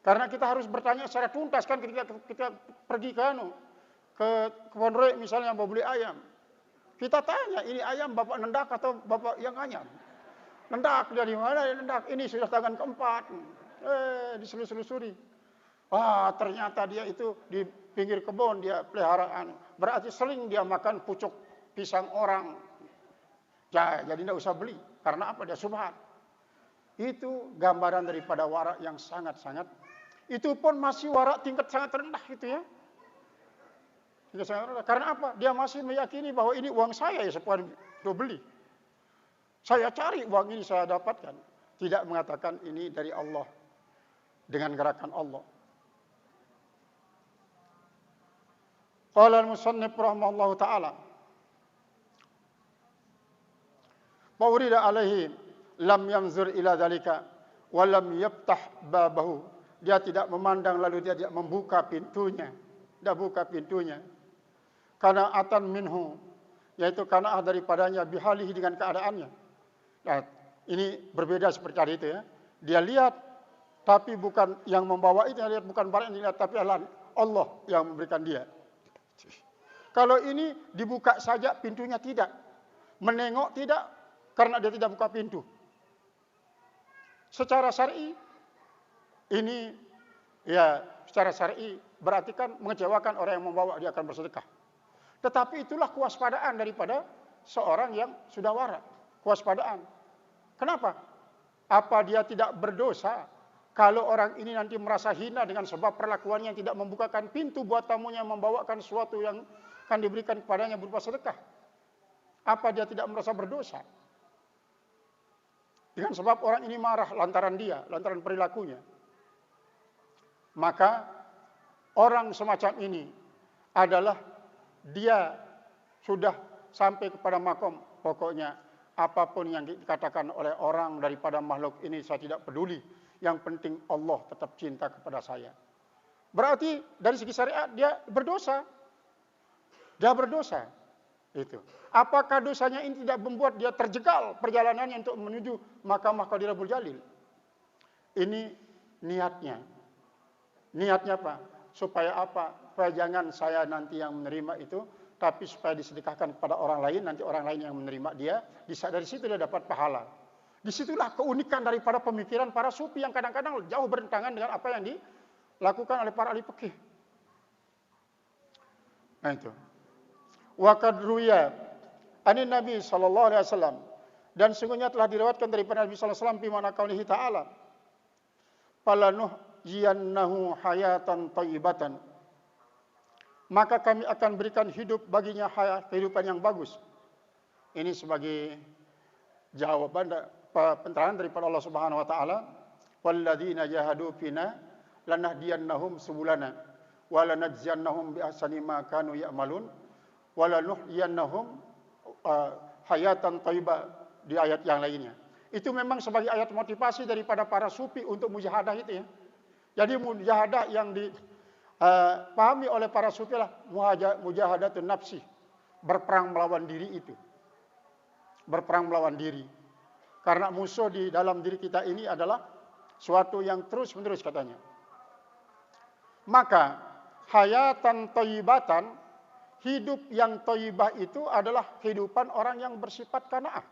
Karena kita harus bertanya secara tuntas kan ketika kita pergi ke kebun raya misalnya mau beli ayam. Kita tanya, ini ayam bapak nendak atau bapak yang anyam? Nendak, dari mana dia nendak? Ini sudah tangan keempat. Diselusuri. Ternyata dia itu di pinggir kebun dia peliharaan. Berarti sering dia makan pucuk pisang orang. Jadi tidak usah beli. Karena apa? Dia subhat. Itu gambaran daripada wara yang sangat-sangat. Itu pun masih wara tingkat sangat rendah gitu ya. Tingkat sangat rendah. Karena apa? Dia masih meyakini bahwa ini uang saya ya supaya beli. Saya cari uang ini saya dapatkan. Tidak mengatakan ini dari Allah. Dengan gerakan Allah. Qala al-musannif rahimahullahu ta'ala. Faurida alaihi lam yanzur ila dhalika wa lam yaftah babahu. Dia tidak memandang lalu dia tidak membuka pintunya. Dia buka pintunya. Karena atan minhu, yaitu karena daripadanya bihalihi dengan keadaannya. Nah, ini berbeda seperti tadi itu ya. Dia lihat tapi bukan yang membawa itu, yang lihat bukan barang yang dilihat tapi Allah yang memberikan dia. Kalau ini dibuka saja pintunya tidak. Menengok tidak karena dia tidak buka pintu. Secara syar'i ini ya secara syar'i berarti kan mengecewakan orang yang membawa dia akan bersedekah. Tetapi itulah kewaspadaan daripada seorang yang sudah wara. Kewaspadaan. Kenapa? Apa dia tidak berdosa kalau orang ini nanti merasa hina dengan sebab perlakuannya yang tidak membukakan pintu buat tamunya membawakan sesuatu yang akan diberikan kepadanya berupa sedekah? Apa dia tidak merasa berdosa? Dengan sebab orang ini marah lantaran perilakunya. Maka orang semacam ini adalah dia sudah sampai kepada makom pokoknya apapun yang dikatakan oleh orang daripada makhluk ini saya tidak peduli. Yang penting Allah tetap cinta kepada saya. Berarti dari segi syariat dia berdosa. Dia berdosa. Itu. Apakah dosanya ini tidak membuat dia terjegal perjalanannya untuk menuju Mahkamah Qadirul Jalil? Ini niatnya. Niatnya apa? Supaya apa? Supaya jangan saya nanti yang menerima itu, tapi supaya disedekahkan kepada orang lain, nanti orang lain yang menerima dia, dari situ dia dapat pahala. Disitulah keunikan daripada pemikiran para sufi yang kadang-kadang jauh bertentangan dengan apa yang dilakukan oleh para ahli fikih. Nah itu. Wa qad ruya anin Nabi sallallahu alaihi wasallam, dan sungguhnya telah diriwayatkan daripada Nabi sallallahu alaihi wasallam fi mana qaulihi ta'ala falanuhyiyannahu hayatan thayyibatan, maka kami akan berikan hidup baginya kehidupan yang bagus. Ini sebagai jawaban penerangan daripada Allah Subhanahu wa taala, walladzina jahadu fina lanahdiyannahum subulana wa lanajziyannahum bi ahsani ma kanu ya'malun wa lanuhyiyannahum hayatan thayyibah di ayat yang lainnya. Itu memang sebagai ayat motivasi daripada para sufi untuk mujahadah itu ya. Jadi mujahadah yang dipahami oleh para sufi lah mujahadatun nafsi, berperang melawan diri itu. Berperang melawan diri. Karena musuh di dalam diri kita ini adalah suatu yang terus-menerus katanya. Maka hayatan thayyibatan, hidup yang thayyibah itu adalah kehidupan orang yang bersifat qanaah.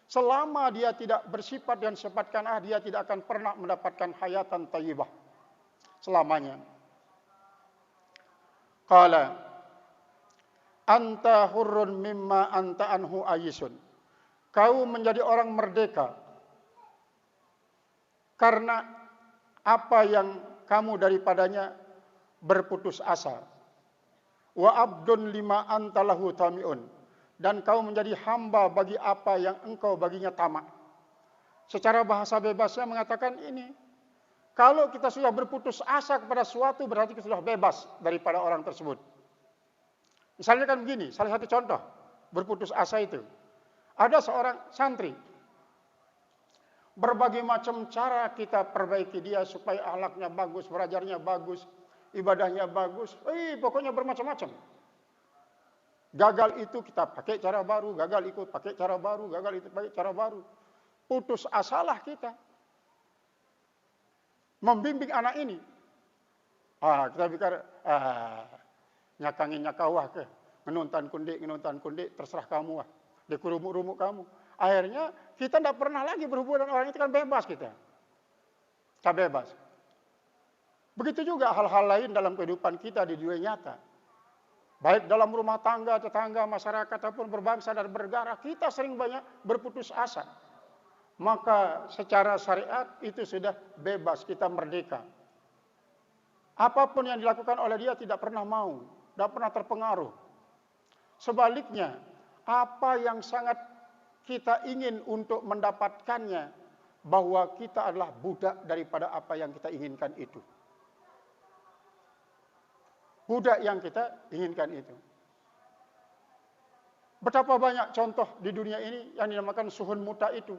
Selama dia tidak bersifat dan sifat qanaah, dia tidak akan pernah mendapatkan hayatan thayyibah selamanya. Qala anta hurrun mimma anta anhu ayisun. Kau menjadi orang merdeka karena apa yang kamu daripadanya berputus asa. Wa abdun lima anta lahu tamiun. Dan kau menjadi hamba bagi apa yang engkau baginya tamak. Secara bahasa bebasnya mengatakan ini, kalau kita sudah berputus asa kepada suatu, berarti kita sudah bebas daripada orang tersebut. Misalnya kan begini, salah satu contoh berputus asa itu. Ada seorang santri, berbagai macam cara kita perbaiki dia supaya akhlaknya bagus, belajarnya bagus, ibadahnya bagus, pokoknya bermacam-macam. Gagal itu kita pakai cara baru, gagal ikut pakai cara baru, gagal itu pakai cara baru. Putus asalah kita membimbing anak ini. Kita pikir, nyakangin nyakawah ke, ngenuntan kundik, terserah kamu lah. Dikurumuk-rumuk kamu. Akhirnya kita tidak pernah lagi berhubungan dengan orang itu, kan bebas kita. Kita bebas. Begitu juga hal-hal lain dalam kehidupan kita di dunia nyata. Baik dalam rumah tangga, tetangga, masyarakat, ataupun berbangsa dan bernegara, kita sering banyak berputus asa. Maka secara syariat itu sudah bebas, kita merdeka. Apapun yang dilakukan oleh dia tidak pernah mau, tidak pernah terpengaruh. Sebaliknya, apa yang sangat kita ingin untuk mendapatkannya, bahwa kita adalah budak daripada apa yang kita inginkan itu. Budak yang kita inginkan itu. Betapa banyak contoh di dunia ini yang dinamakan suhun muta itu.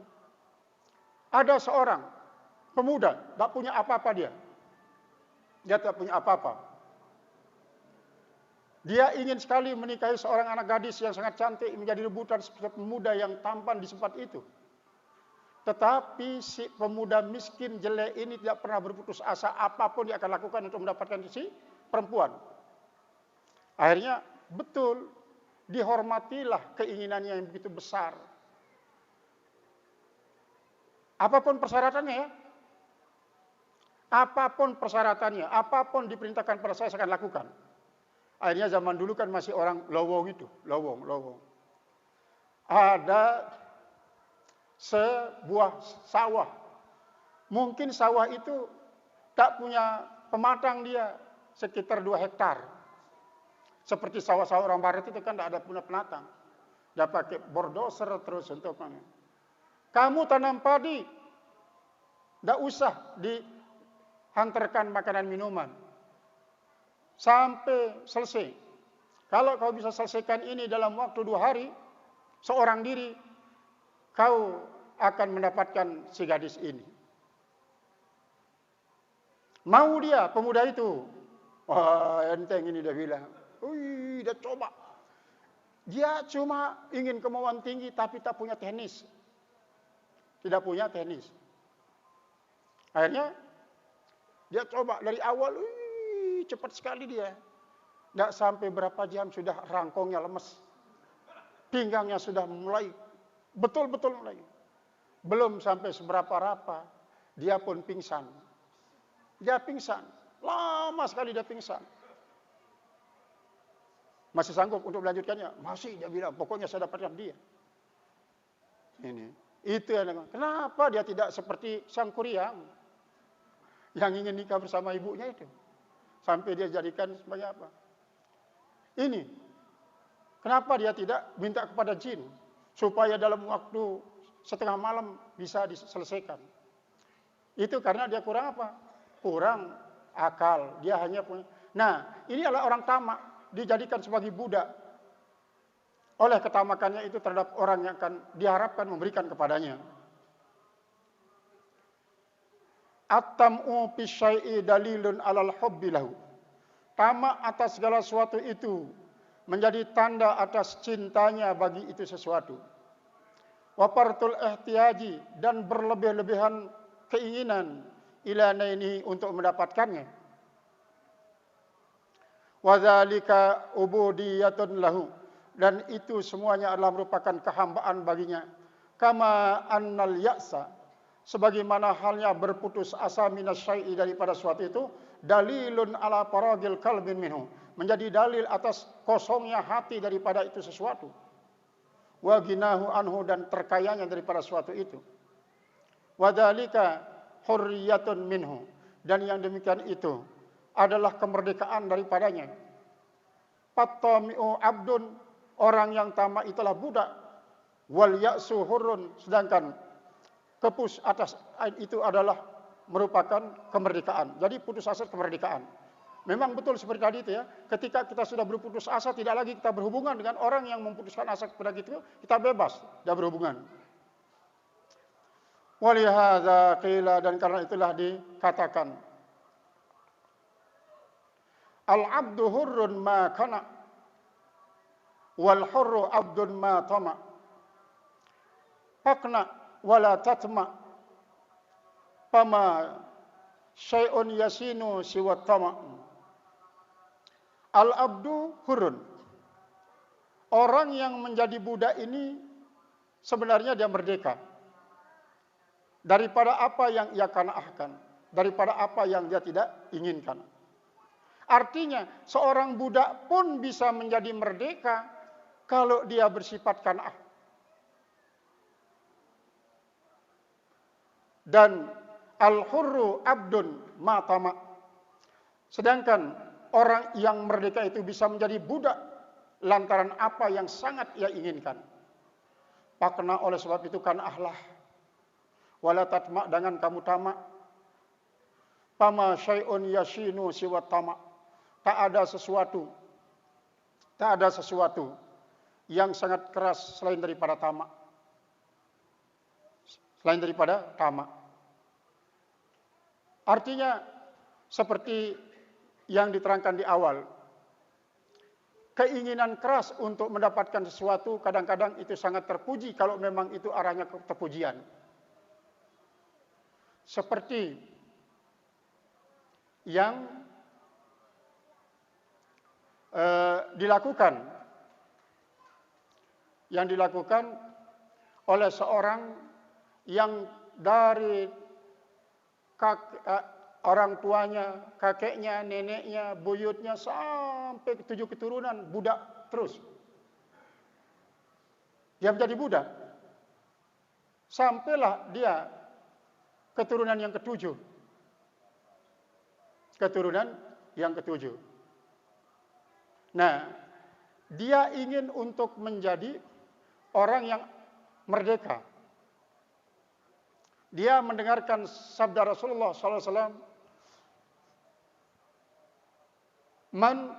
Ada seorang pemuda, tak punya apa-apa dia. Dia tak punya apa-apa. Dia ingin sekali menikahi seorang anak gadis yang sangat cantik, menjadi rebutan pemuda yang tampan di tempat itu. Tetapi si pemuda miskin jelek ini tidak pernah berputus asa, apapun dia akan lakukan untuk mendapatkan si perempuan. Akhirnya betul dihormatilah keinginannya yang begitu besar. Apapun persyaratannya ya. Apapun persyaratannya, apapun diperintahkan pada saya akan lakukan. Akhirnya zaman dulu kan masih orang lowong itu, lowong. Ada sebuah sawah. Mungkin sawah itu tak punya pematang dia, sekitar 2 hektar. Seperti sawah-sawah orang barat itu kan tidak ada punya penatang. Dia pakai bordoser terus untuk kamu tanam padi, tidak usah dihantarkan makanan minuman sampai selesai. Kalau kau bisa selesaikan ini dalam waktu 2 hari, seorang diri, kau akan mendapatkan si gadis ini. Mau dia pemuda itu? Wah, enteng ini dia bilang. Dia coba. Dia cuma ingin kemauan tinggi tapi tak punya teknis. Tidak punya teknis. Akhirnya dia coba dari awal, cepat sekali dia. Tidak sampai berapa jam sudah rangkongnya lemes. Pinggangnya sudah mulai betul-betul mulai. Belum sampai seberapa rapa, dia pun pingsan. Dia pingsan. Lama sekali dia pingsan. Masih sanggup untuk melanjutkannya? Masih, dia bilang, pokoknya saya dapatkan dia. Ini, itu yang kenapa dia tidak seperti sang Kuryang yang ingin nikah bersama ibunya itu, sampai dia jadikan sebagai apa? Ini, kenapa dia tidak minta kepada jin supaya dalam waktu setengah malam bisa diselesaikan? Itu karena dia kurang apa? Kurang akal. Dia hanya punya. Nah, ini adalah orang tamak, dijadikan sebagai budak oleh ketamakannya itu terhadap orang yang akan diharapkan memberikan kepadanya. At-tam'u fi syai'i dalilun 'alal hubbi lahu. Tamak atas segala sesuatu itu menjadi tanda atas cintanya bagi itu sesuatu. Wa fartul ihtiyaji, dan berlebih-lebihan keinginan ila naini untuk mendapatkannya. Wa dzalika ubudiyatun lahu, dan itu semuanya adalah merupakan kehambaan baginya. Kama annal ya'sa, sebagaimana halnya berputus asa minasyai'i, daripada suatu itu, dalilun ala faragil qalbin minhu, menjadi dalil atas kosongnya hati daripada itu sesuatu. Wa ginahu anhu, dan terkayanya daripada suatu itu. Wa dzalika hurriyatun minhu, dan yang demikian itu adalah kemerdekaan daripadanya. Fattami'u abdun, orang yang tamak itulah budak. Wal ya'su hurrun, sedangkan kepus atas itu adalah merupakan kemerdekaan. Jadi putus asa kemerdekaan. Memang betul seperti tadi itu ya. Ketika kita sudah berputus asa, tidak lagi kita berhubungan dengan orang yang memutuskan asa kepada kita, kita bebas, tidak berhubungan. Walihadza qila, dan karena itulah dikatakan, al-abdu hurrun ma kana, wal hurru abdun ma tama. Fakna wala tatma, pama syai'un yasinu siwa tama. Al-abdu hurrun, orang yang menjadi budak ini sebenarnya dia merdeka daripada apa yang ia kanaahkan, daripada apa yang dia tidak inginkan. Artinya seorang budak pun bisa menjadi merdeka kalau dia bersifat kanaah. Dan al-hurru abdun matama, sedangkan orang yang merdeka itu bisa menjadi budak lantaran apa yang sangat ia inginkan. Pakna, oleh sebab itu kanaahlah. Wala tatma, dengan kamu tamak. Pama syai'un yashinu siwa tamak, tak ada sesuatu yang sangat keras selain daripada tamak. Selain daripada tamak. Artinya seperti yang diterangkan di awal, keinginan keras untuk mendapatkan sesuatu kadang-kadang itu sangat terpuji kalau memang itu arahnya ke terpujian. Seperti yang dilakukan oleh seorang yang dari orang tuanya, kakeknya, neneknya, buyutnya sampai 7 keturunan budak terus. Dia menjadi budak. Sampailah dia keturunan yang ke-7. Keturunan yang ke-7. Nah, dia ingin untuk menjadi orang yang merdeka. Dia mendengarkan sabda Rasulullah SAW, man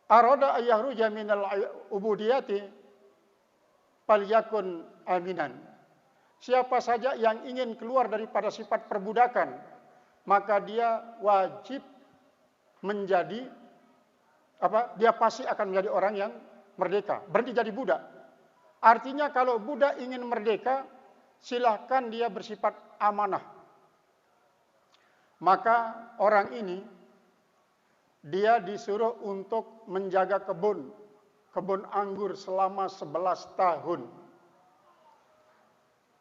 arada ayyahruja minal ubudiyati falyakun aminan. Siapa saja yang ingin keluar daripada sifat perbudakan, maka dia wajib menjadi dia pasti akan menjadi orang yang merdeka, berhenti jadi budak. Artinya kalau budak ingin merdeka, silahkan dia bersifat amanah. Maka orang ini dia disuruh untuk menjaga kebun anggur selama 11 tahun.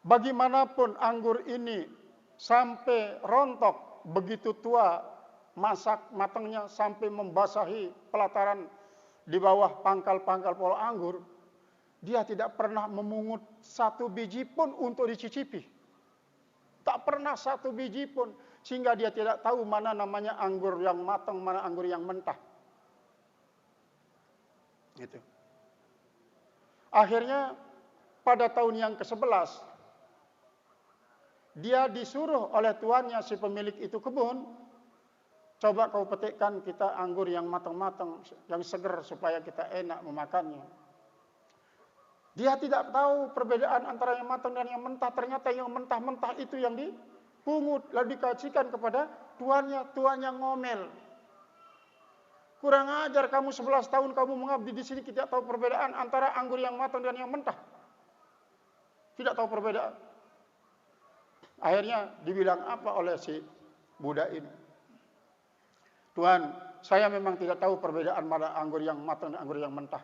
Bagaimanapun anggur ini sampai rontok, begitu tua, masak matangnya sampai membasahi pelataran di bawah pangkal-pangkal pohon anggur, dia tidak pernah memungut 1 biji pun untuk dicicipi. Tak pernah 1 biji pun, sehingga dia tidak tahu mana namanya anggur yang matang, mana anggur yang mentah. Gitu. Akhirnya pada tahun yang ke-11, dia disuruh oleh tuannya, si pemilik itu kebun, coba kau petikkan kita anggur yang matang-matang, yang segar supaya kita enak memakannya. Dia tidak tahu perbedaan antara yang matang dan yang mentah. Ternyata yang mentah-mentah itu yang dipungut, lalu dikasihkan kepada tuannya. Tuannya ngomel. Kurang ajar kamu, 11 tahun kamu mengabdi di sini, tidak tahu perbedaan antara anggur yang matang dan yang mentah. Tidak tahu perbedaan. Akhirnya dibilang apa oleh si budak ini? Tuan, saya memang tidak tahu perbedaan mana anggur yang matang dan anggur yang mentah.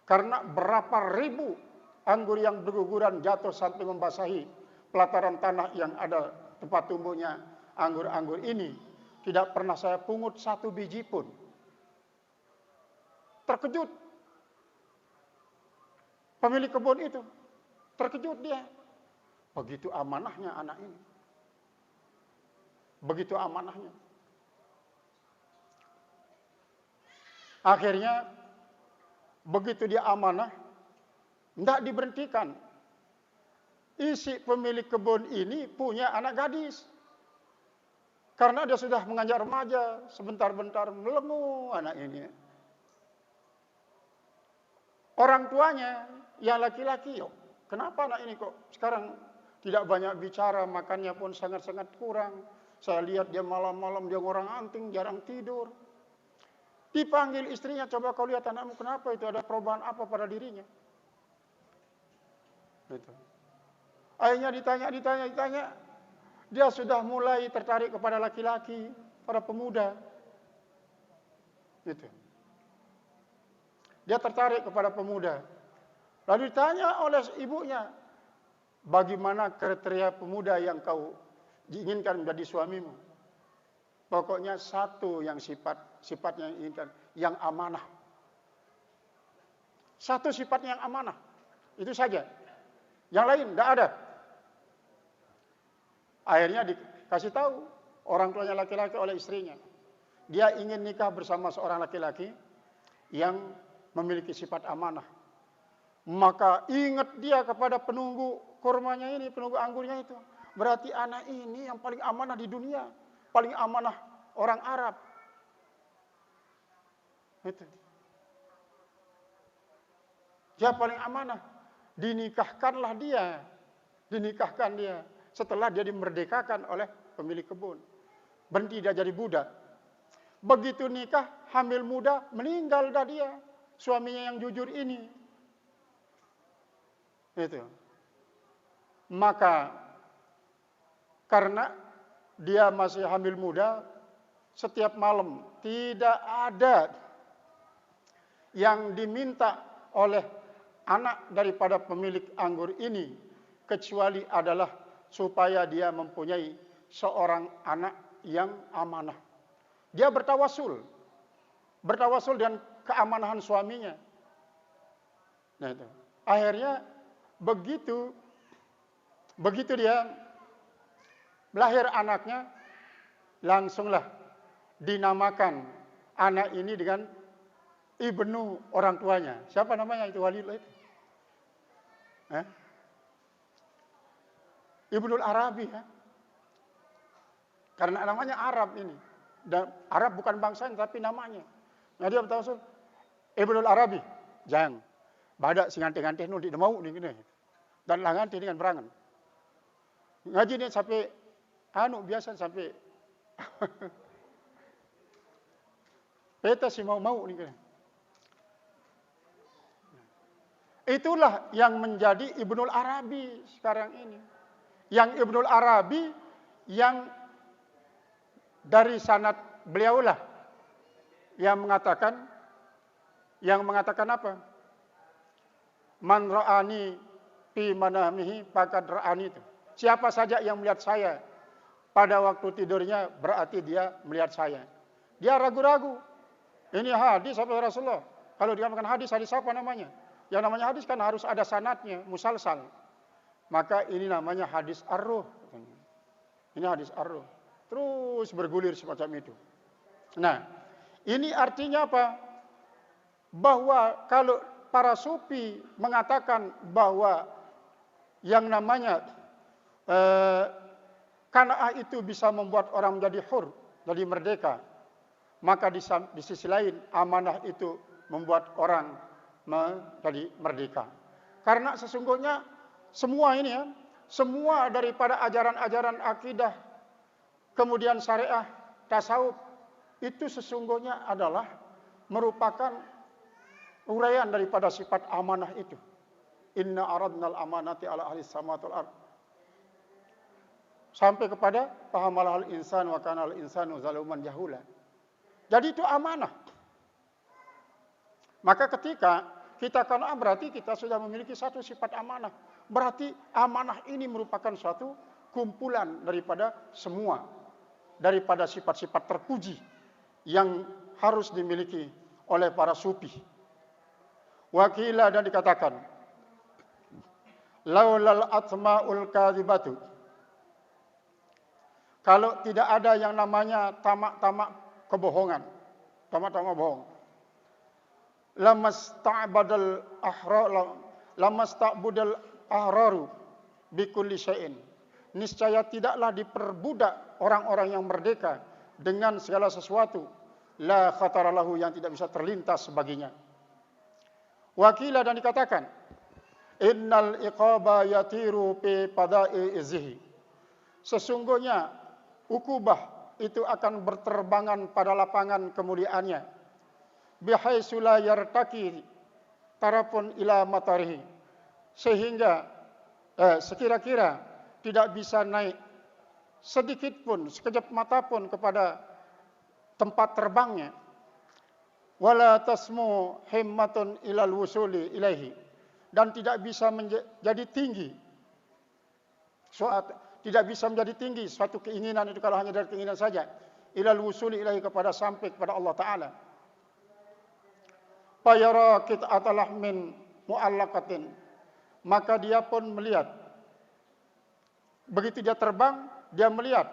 Karena berapa ribu anggur yang berguguran jatuh sampai membasahi pelataran tanah yang ada tempat tumbuhnya anggur-anggur ini. Tidak pernah saya pungut satu biji pun. Terkejut. Pemilik kebun itu. Terkejut dia. Begitu amanahnya anak ini. Begitu amanahnya. Akhirnya, begitu dia amanah, tidak diberhentikan. Isi pemilik kebun ini punya anak gadis. Karena dia sudah menganjak remaja, sebentar-bentar melengu anak ini. Orang tuanya yang laki-laki, kenapa anak ini kok sekarang tidak banyak bicara, makannya pun sangat-sangat kurang. Saya lihat dia malam-malam dia ngorang anting, jarang tidur. Dipanggil istrinya, coba kau lihat anakmu kenapa itu, ada perubahan apa pada dirinya. Gitu. Akhirnya ditanya. Dia sudah mulai tertarik kepada laki-laki, pada pemuda. Gitu. Dia tertarik kepada pemuda. Lalu ditanya oleh ibunya, bagaimana kriteria pemuda yang kau diinginkan menjadi suamimu? Pokoknya satu yang sifatnya yang inginkan, yang amanah. Satu sifatnya yang amanah. Itu saja. Yang lain tidak ada. Akhirnya dikasih tahu orang tuanya laki-laki oleh istrinya. Dia ingin nikah bersama seorang laki-laki yang memiliki sifat amanah. Maka ingat dia kepada penunggu kurmanya ini, penunggu anggurnya itu. Berarti anak ini yang paling amanah di dunia. Paling amanah orang Arab. Itu. Dia paling amanah. Dinikahkanlah dia. Dinikahkan dia. Setelah dia dimerdekakan oleh pemilik kebun. Berhenti dia jadi budak. Begitu nikah, hamil muda, meninggal dah dia. Suaminya yang jujur ini. Itu. Maka, karena dia masih hamil muda, setiap malam tidak ada yang diminta oleh anak daripada pemilik anggur ini, kecuali adalah supaya dia mempunyai seorang anak yang amanah. Dia bertawasul dengan keamanahan suaminya. Nah itu. Akhirnya begitu dia lahir anaknya, langsunglah dinamakan anak ini dengan ibnu orang tuanya. Siapa namanya itu Walid itu? Ibnul Arabi ya. Karena namanya Arab ini. Dan Arab bukan bangsanya tapi namanya. Nah dia bertawasul Ibnul Arabi. Jangan. Badak sing ngante-ngante nu di mau nih gini. Dan lah ngante dengan berangan. Ngaji ini sampai biasa sampai peta si mau nih gini. Itulah yang menjadi Ibnul Arabi sekarang ini. Yang Ibnul Arabi yang dari sanad beliaulah yang mengatakan apa? Man ra'ani fi manamihi faqad ra'ani itu. Siapa saja yang melihat saya pada waktu tidurnya berarti dia melihat saya. Dia ragu-ragu. Ini hadis apa Rasulullah? Kalau dia makan hadis apa namanya? Yang namanya hadis kan harus ada sanadnya, musalsal. Maka ini namanya hadis ar-ruh. Ini hadis ar-ruh. Terus bergulir semacam itu. Nah, ini artinya apa? Bahwa kalau para sufi mengatakan bahwa yang namanya qanaah itu bisa membuat orang menjadi hur, jadi merdeka. Maka di sisi lain amanah itu membuat orang menjadi merdeka. Karena sesungguhnya semua ini ya, semua daripada ajaran-ajaran akidah, kemudian syariah, tasawuf, itu sesungguhnya adalah merupakan uraian daripada sifat amanah itu. Inna aradnal amanati ala ahli samawati wal ard. Sampai kepada fahamal al insan wa kana al insanu zaluman jahula. Jadi itu amanah. Maka ketika kita qanaah berarti kita sudah memiliki satu sifat amanah. Berarti amanah ini merupakan suatu kumpulan daripada semua. Daripada sifat-sifat terpuji yang harus dimiliki oleh para sufi. Wakila dan dikatakan, laulal atma'ul kadhibatu. Kalau tidak ada yang namanya tamak-tamak kebohongan, tamak-tamak bohong. Lamasta'budal ahraru bikulli syai'in. Niscaya tidaklah diperbudak orang-orang yang merdeka dengan segala sesuatu. La khatara lahu, yang tidak bisa terlintas baginya. Wakila dan dikatakan, innal iqaba yatiru fi pada'i izhi. Sesungguhnya ukubah itu akan berterbangan pada lapangan kemuliaannya. Bihaitsu la yartaki tarafun ila matarihi. Sehingga sekira-kira tidak bisa naik sedikit pun, sekejap mata pun kepada tempat terbangnya. Wala tasmu himmatun ilal wusuli ilaihi. Dan tidak bisa menjadi tinggi. Tidak bisa menjadi tinggi suatu keinginan itu kalau hanya dari keinginan saja. Ilal wusuli ilahi, kepada sampai kepada Allah Ta'ala. Fayara qit'atalah min mu'allaqatin. Maka dia pun melihat. Begitu dia terbang, dia melihat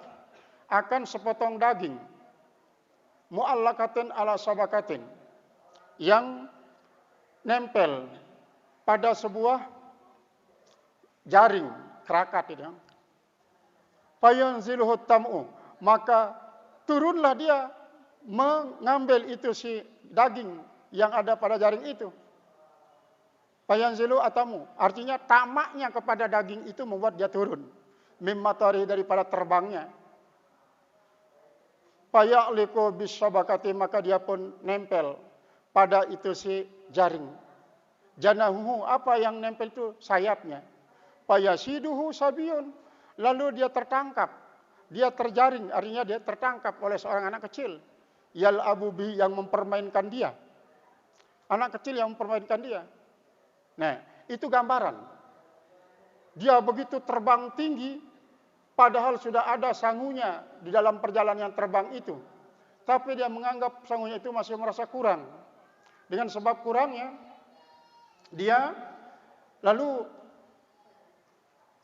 akan sepotong daging. Mu'allaqatin ala sabakatin. Yang nempel pada sebuah jaring, kerakat itu. Fayanziluhu tam'u, maka turunlah dia mengambil itu si daging yang ada pada jaring itu. Fayanzilu atamu, artinya tamaknya kepada daging itu membuat dia turun. Mimmatari, daripada terbangnya. Faya'liqu bisabakati, maka dia pun nempel pada itu si jaring. Janahu, apa yang nempel itu? Sayapnya. Fayasiduhu sabiyun, lalu dia tertangkap, dia terjaring, artinya dia tertangkap oleh seorang anak kecil. Yal abubi, yang mempermainkan dia. Anak kecil yang mempermainkan dia. Nah, itu gambaran. Dia begitu terbang tinggi, padahal sudah ada sangunya di dalam perjalanan terbang itu. Tapi dia menganggap sangunya itu masih merasa kurang. Dengan sebab kurangnya, dia lalu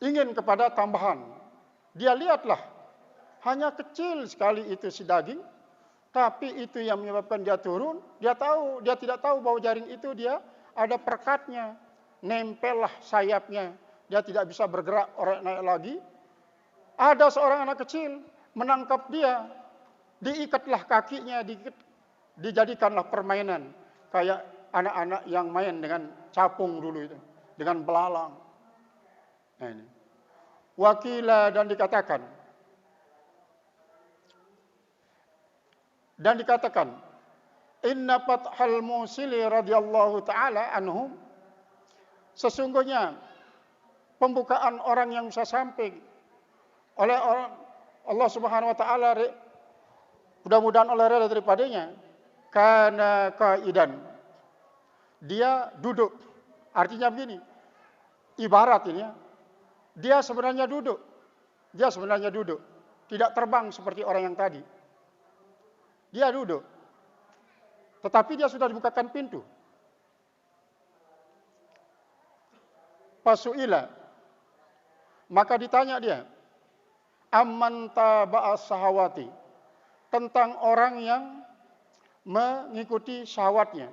ingin kepada tambahan. Dia lihatlah, hanya kecil sekali itu si daging, tapi itu yang menyebabkan dia turun. Dia tidak tahu bahwa jaring itu dia ada perekatnya, nempellah sayapnya. Dia tidak bisa bergerak naik lagi. Ada seorang anak kecil menangkap dia, diikatlah kakinya, dijadikanlah permainan kayak anak-anak yang main dengan capung dulu itu, dengan belalang. Nah, ini. Wakila, dan dikatakan, inna fathal musili radhiyallahu ta'ala anhum, sesungguhnya pembukaan orang yang bisa sampai oleh Allah Subhanahu wa taala, mudah-mudahan oleh rela daripadanya, kana qaidan, dia duduk. Artinya begini, ibarat ini ya, dia sebenarnya duduk. Tidak terbang seperti orang yang tadi. Dia duduk. Tetapi dia sudah dibukakan pintu. Pasuila, maka ditanya dia, amman taba'as sahawati, tentang orang yang mengikuti syahwatnya,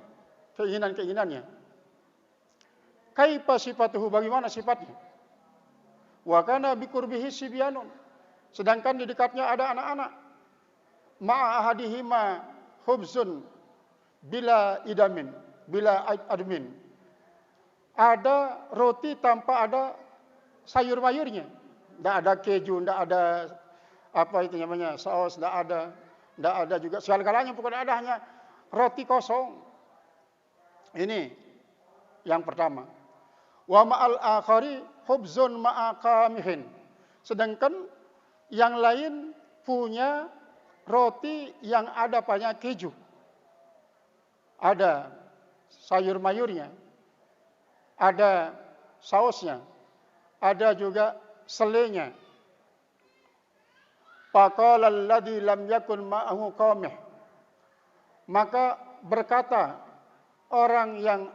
keinginan-keinginannya. Kaifa sifatuhu, bagaimana sifatnya? Wa kana biqurbihi sibyanun, sedangkan di dekatnya ada anak-anak. Ma'a ahadihima khubzun bila admin. Ada roti tanpa ada sayur-mayurnya. Tidak ada keju, tidak ada apa itu namanya, saus, tidak ada juga segala-galanya, pokoknya ada hanya roti kosong. Ini yang pertama. Wa ma'al akhari khubzun ma'a qamihin. Sedangkan yang lain punya roti yang ada banyak keju. Ada sayur mayurnya, ada sausnya, ada juga selenya. Faqala alladhi lam yakun ma'ahu qamih. Maka berkata orang yang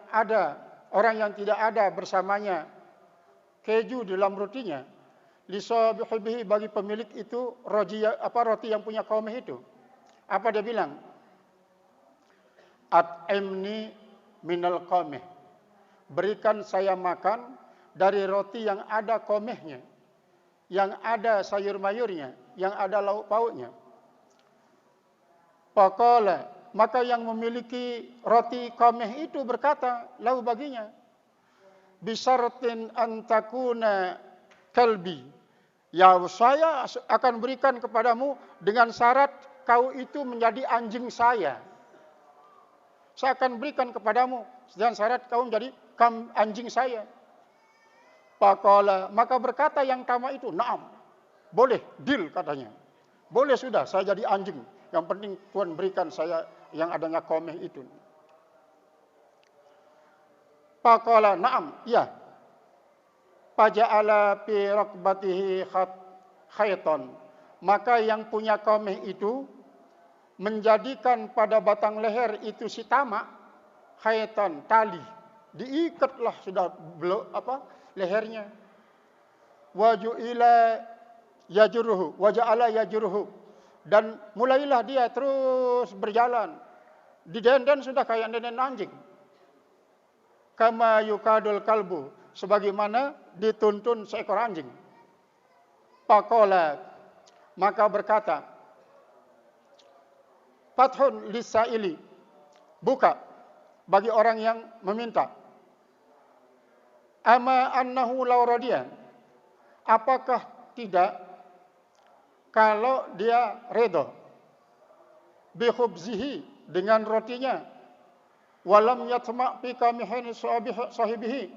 tidak ada bersamanya keju dalam rotinya, li sahibihi, bagi pemilik itu roti yang punya qamih itu. Apa dia bilang? At'imni minal qamih. Berikan saya makan dari roti yang ada qamihnya, yang ada sayur mayurnya, yang ada lauk pauknya. Faqala, maka yang memiliki roti qamih itu berkata lahu baginya, bisartin antakuna kalbi. Ya, saya akan berikan kepadamu dengan syarat kau itu menjadi anjing saya. Saya akan berikan kepadamu dengan syarat kau menjadi anjing saya. Faqala, maka berkata yang tamak itu, "Na'am." Boleh, deal katanya. Boleh sudah, saya jadi anjing. Yang penting Tuhan berikan saya yang adanya qamih itu. Faqala, "Na'am." Ya. Faja'ala fi raqbatihi khaytan. Maka yang punya qamih itu menjadikan pada batang leher itu si tamak khaytan, tali. Diikatlah sudah lehernya. Waja'ala yajruhu, dan mulailah dia terus berjalan. Didenden sudah kayak denden anjing. Kama yukadul kalbu, sebagaimana dituntun seekor anjing. Faqala, maka berkata, fathun lisaili, buka bagi orang yang meminta. Ama annahu law radiya, apakah tidak kalau dia redha, bi khubzihi, dengan rotinya, walam yatma' fi kamihin sahibihi,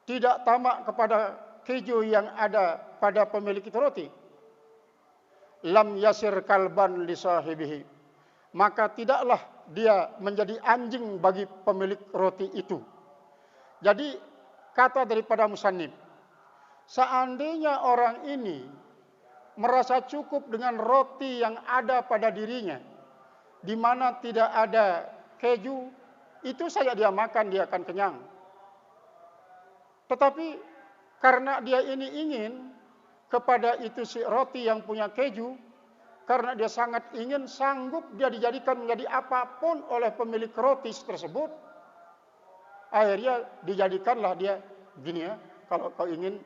tidak tamak kepada keju yang ada pada pemilik itu roti. Lam yasir kalban li sahibihi, maka tidaklah dia menjadi anjing bagi pemilik roti itu. Jadi kata daripada musannif, seandainya orang ini merasa cukup dengan roti yang ada pada dirinya, di mana tidak ada keju, itu saja dia makan, dia akan kenyang. Tetapi karena dia ini ingin kepada itu si roti yang punya keju, karena dia sangat ingin, sanggup dia dijadikan menjadi apapun oleh pemilik roti tersebut. Akhirnya dijadikanlah dia gini ya, kalau kau ingin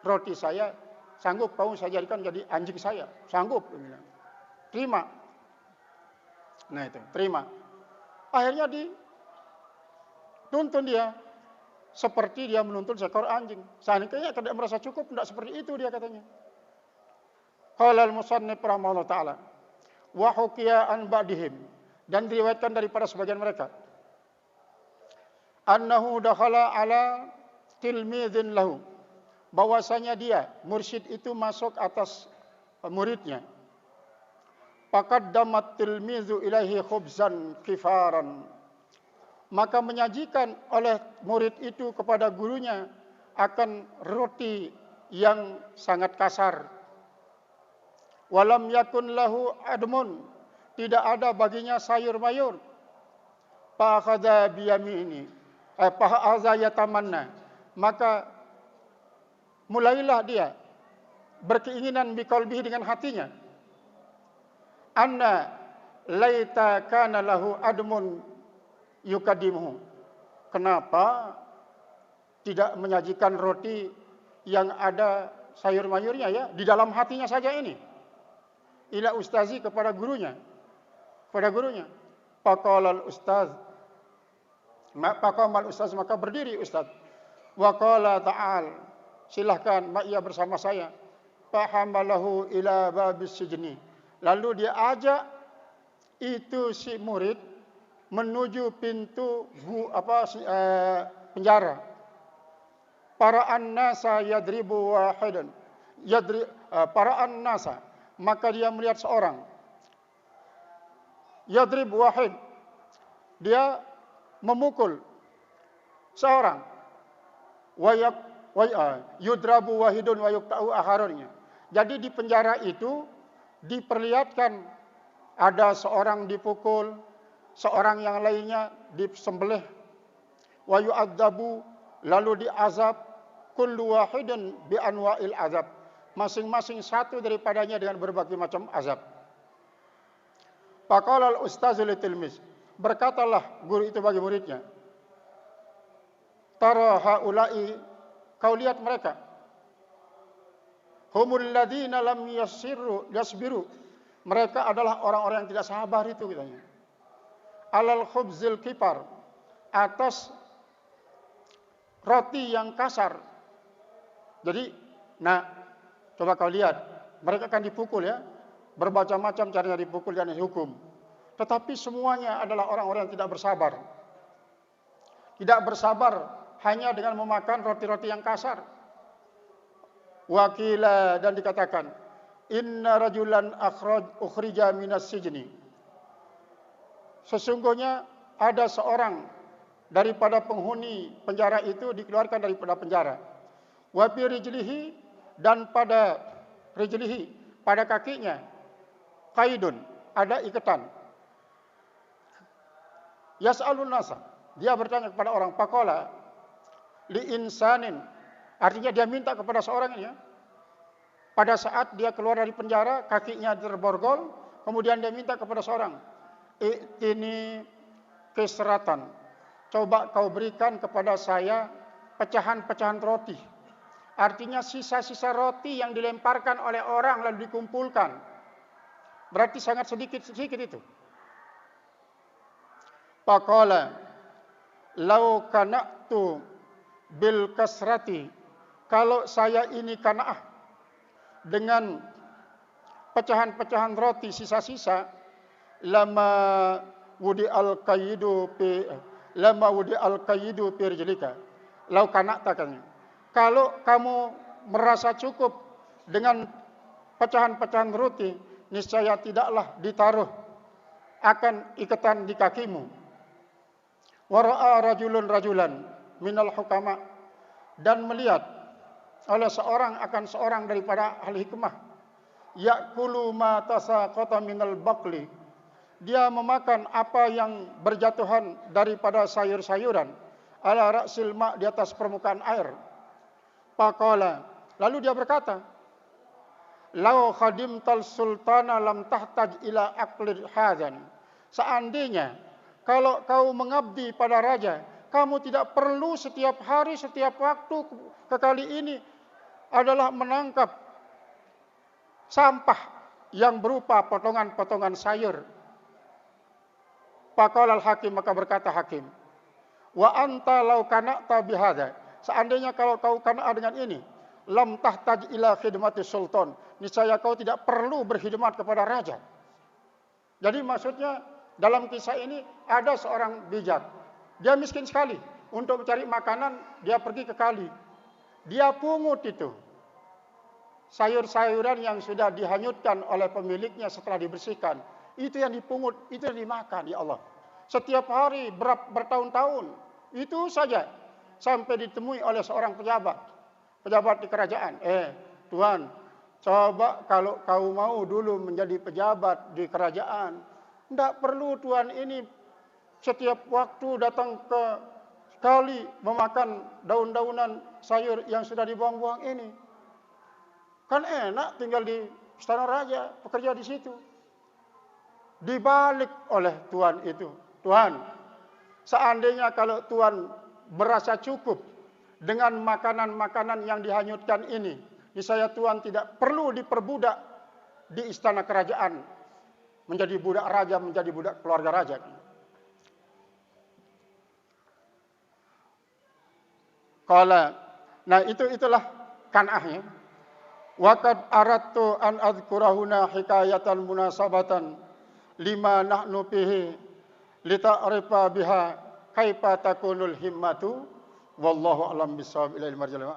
roti saya, sanggup kau saya jadikan jadi anjing saya, sanggup. Terima. Nah itu, terima. Akhirnya dituntun dia seperti dia menuntun seekor anjing. Seandainya tidak merasa cukup, tidak seperti itu dia katanya. Qala al-musannif rahimahullah ta'ala, wa hukiya an ba'dihim, dan diriwayatkan daripada sebagian mereka, annahu dakhala ala tilmidhin lahu, bahwasanya dia mursyid itu masuk atas muridnya. Faqaddamat tilmidhu ilaihi khubzan kifaran, maka menyajikan oleh murid itu kepada gurunya akan roti yang sangat kasar. Walam yakun lahu admun, tidak ada baginya sayur mayur. Fa akhadha biyamini, fa aza yatamanna, maka mulailah dia berkeinginan biqalbihi, dengan hatinya, anna laita kana lahu admun yukadimuhu, kenapa tidak menyajikan roti yang ada sayur mayurnya ya, di dalam hatinya saja ini. Ila ustazi, kepada gurunya. Faqala al-ustaz, maka berdiri ustaz. Wa qala ta'al, silahkan ma'iyah bersama saya. Fahamalahu ila babis sijni, lalu dia ajak itu si murid menuju pintu penjara. Para an-nasa yadribu wahidan, para an-nasa, maka dia melihat seorang Yadrib wahid. Dia memukul seorang. Yudrabu wahidun wa yuqta'u akharunnya. Jadi di penjara itu diperlihatkan ada seorang dipukul, seorang yang lainnya disembelih. Wa yu'adzabu, lalu diazab, kullu wahidin bi anwa'il azab. Masing-masing satu daripadanya dengan berbagai macam azab. Faqala al-ustazu li tilmiz. Berkatalah guru itu bagi muridnya. Tara haula'i, kau lihat mereka. Humul ladzina lam yasbiru. Mereka adalah orang-orang yang tidak sabar itu katanya. Alal khubzil kipar, atas roti yang kasar. Jadi, coba kau lihat, mereka akan dipukul ya. Bermacam-macam caranya dipukul dan dihukum. Tetapi semuanya adalah orang-orang yang tidak bersabar. Tidak bersabar hanya dengan memakan roti-roti yang kasar. Wakila, dan dikatakan, inna rajulan ukhrija minas sijni. Sesungguhnya ada seorang daripada penghuni penjara itu dikeluarkan daripada penjara. Wa fi rijlihi, dan pada rijlihi, pada kakinya, qaidun, ada ikatan. Yas'alun nasa, dia bertanya kepada orang, faqala li insanin, artinya dia minta kepada seorang ini ya. Pada saat dia keluar dari penjara, kakinya terborgol, kemudian dia minta kepada seorang, i'tini kisratan, coba kau berikan kepada saya pecahan-pecahan roti. Artinya sisa-sisa roti yang dilemparkan oleh orang lalu dikumpulkan. Berarti sangat sedikit itu. Faqala lau kana'tu bil kasrati, kalau saya ini kana'ah dengan pecahan-pecahan roti sisa-sisa, lama wudi al-qayyidu fi rijlika. Lau kana'ta, katanya, kalau kamu merasa cukup dengan pecahan-pecahan roti, niscaya tidaklah ditaruh akan ikatan di kakimu. Wara'a rajulun rajulan minal hukama, dan melihat oleh seorang akan seorang daripada ahli hikmah, ya'kulu ma tasaqata minal baqli, dia memakan apa yang berjatuhan daripada sayur-sayuran, ala ra'sil ma', di atas permukaan air. Faqala, lalu dia berkata, lau khadimtal sultana lam tahtaj ila aqlid hadan, seandainya kalau kau mengabdi pada raja, kamu tidak perlu setiap hari, setiap waktu kekali ini adalah menangkap sampah yang berupa potongan-potongan sayur. Faqala al-hakim, maka berkata hakim, wa anta law kana'ta bihadza, seandainya kalau kau kana'ah dengan ini, lam tahtaj ila khidmati sultan, niscaya kau tidak perlu berkhidmat kepada raja. Jadi maksudnya dalam kisah ini ada seorang bijak. Dia miskin sekali. Untuk mencari makanan, dia pergi ke kali. Dia pungut itu. Sayur-sayuran yang sudah dihanyutkan oleh pemiliknya setelah dibersihkan. Itu yang dipungut, itu yang dimakan, ya Allah. Setiap hari, bertahun-tahun. Itu saja. Sampai ditemui oleh seorang pejabat. Pejabat di kerajaan. Tuan, coba kalau kau mau dulu menjadi pejabat di kerajaan, tidak perlu tuan ini setiap waktu datang ke kali memakan daun-daunan sayur yang sudah dibuang-buang ini. Kan enak tinggal di istana raja, bekerja di situ. Dibalik oleh tuan itu. Tuan, seandainya kalau tuan merasa cukup dengan makanan-makanan yang dihanyutkan ini, niscaya tuan tidak perlu diperbudak di istana kerajaan. Menjadi budak raja, menjadi budak keluarga raja. Itulah kan'ahnya. Waqad aradtu an adhkurahuna hikayatan munasabatan lima nahnu fihi lita'rifa biha kaifa takunul himmatu wallahu a'lam bissawab. Ila al-marjal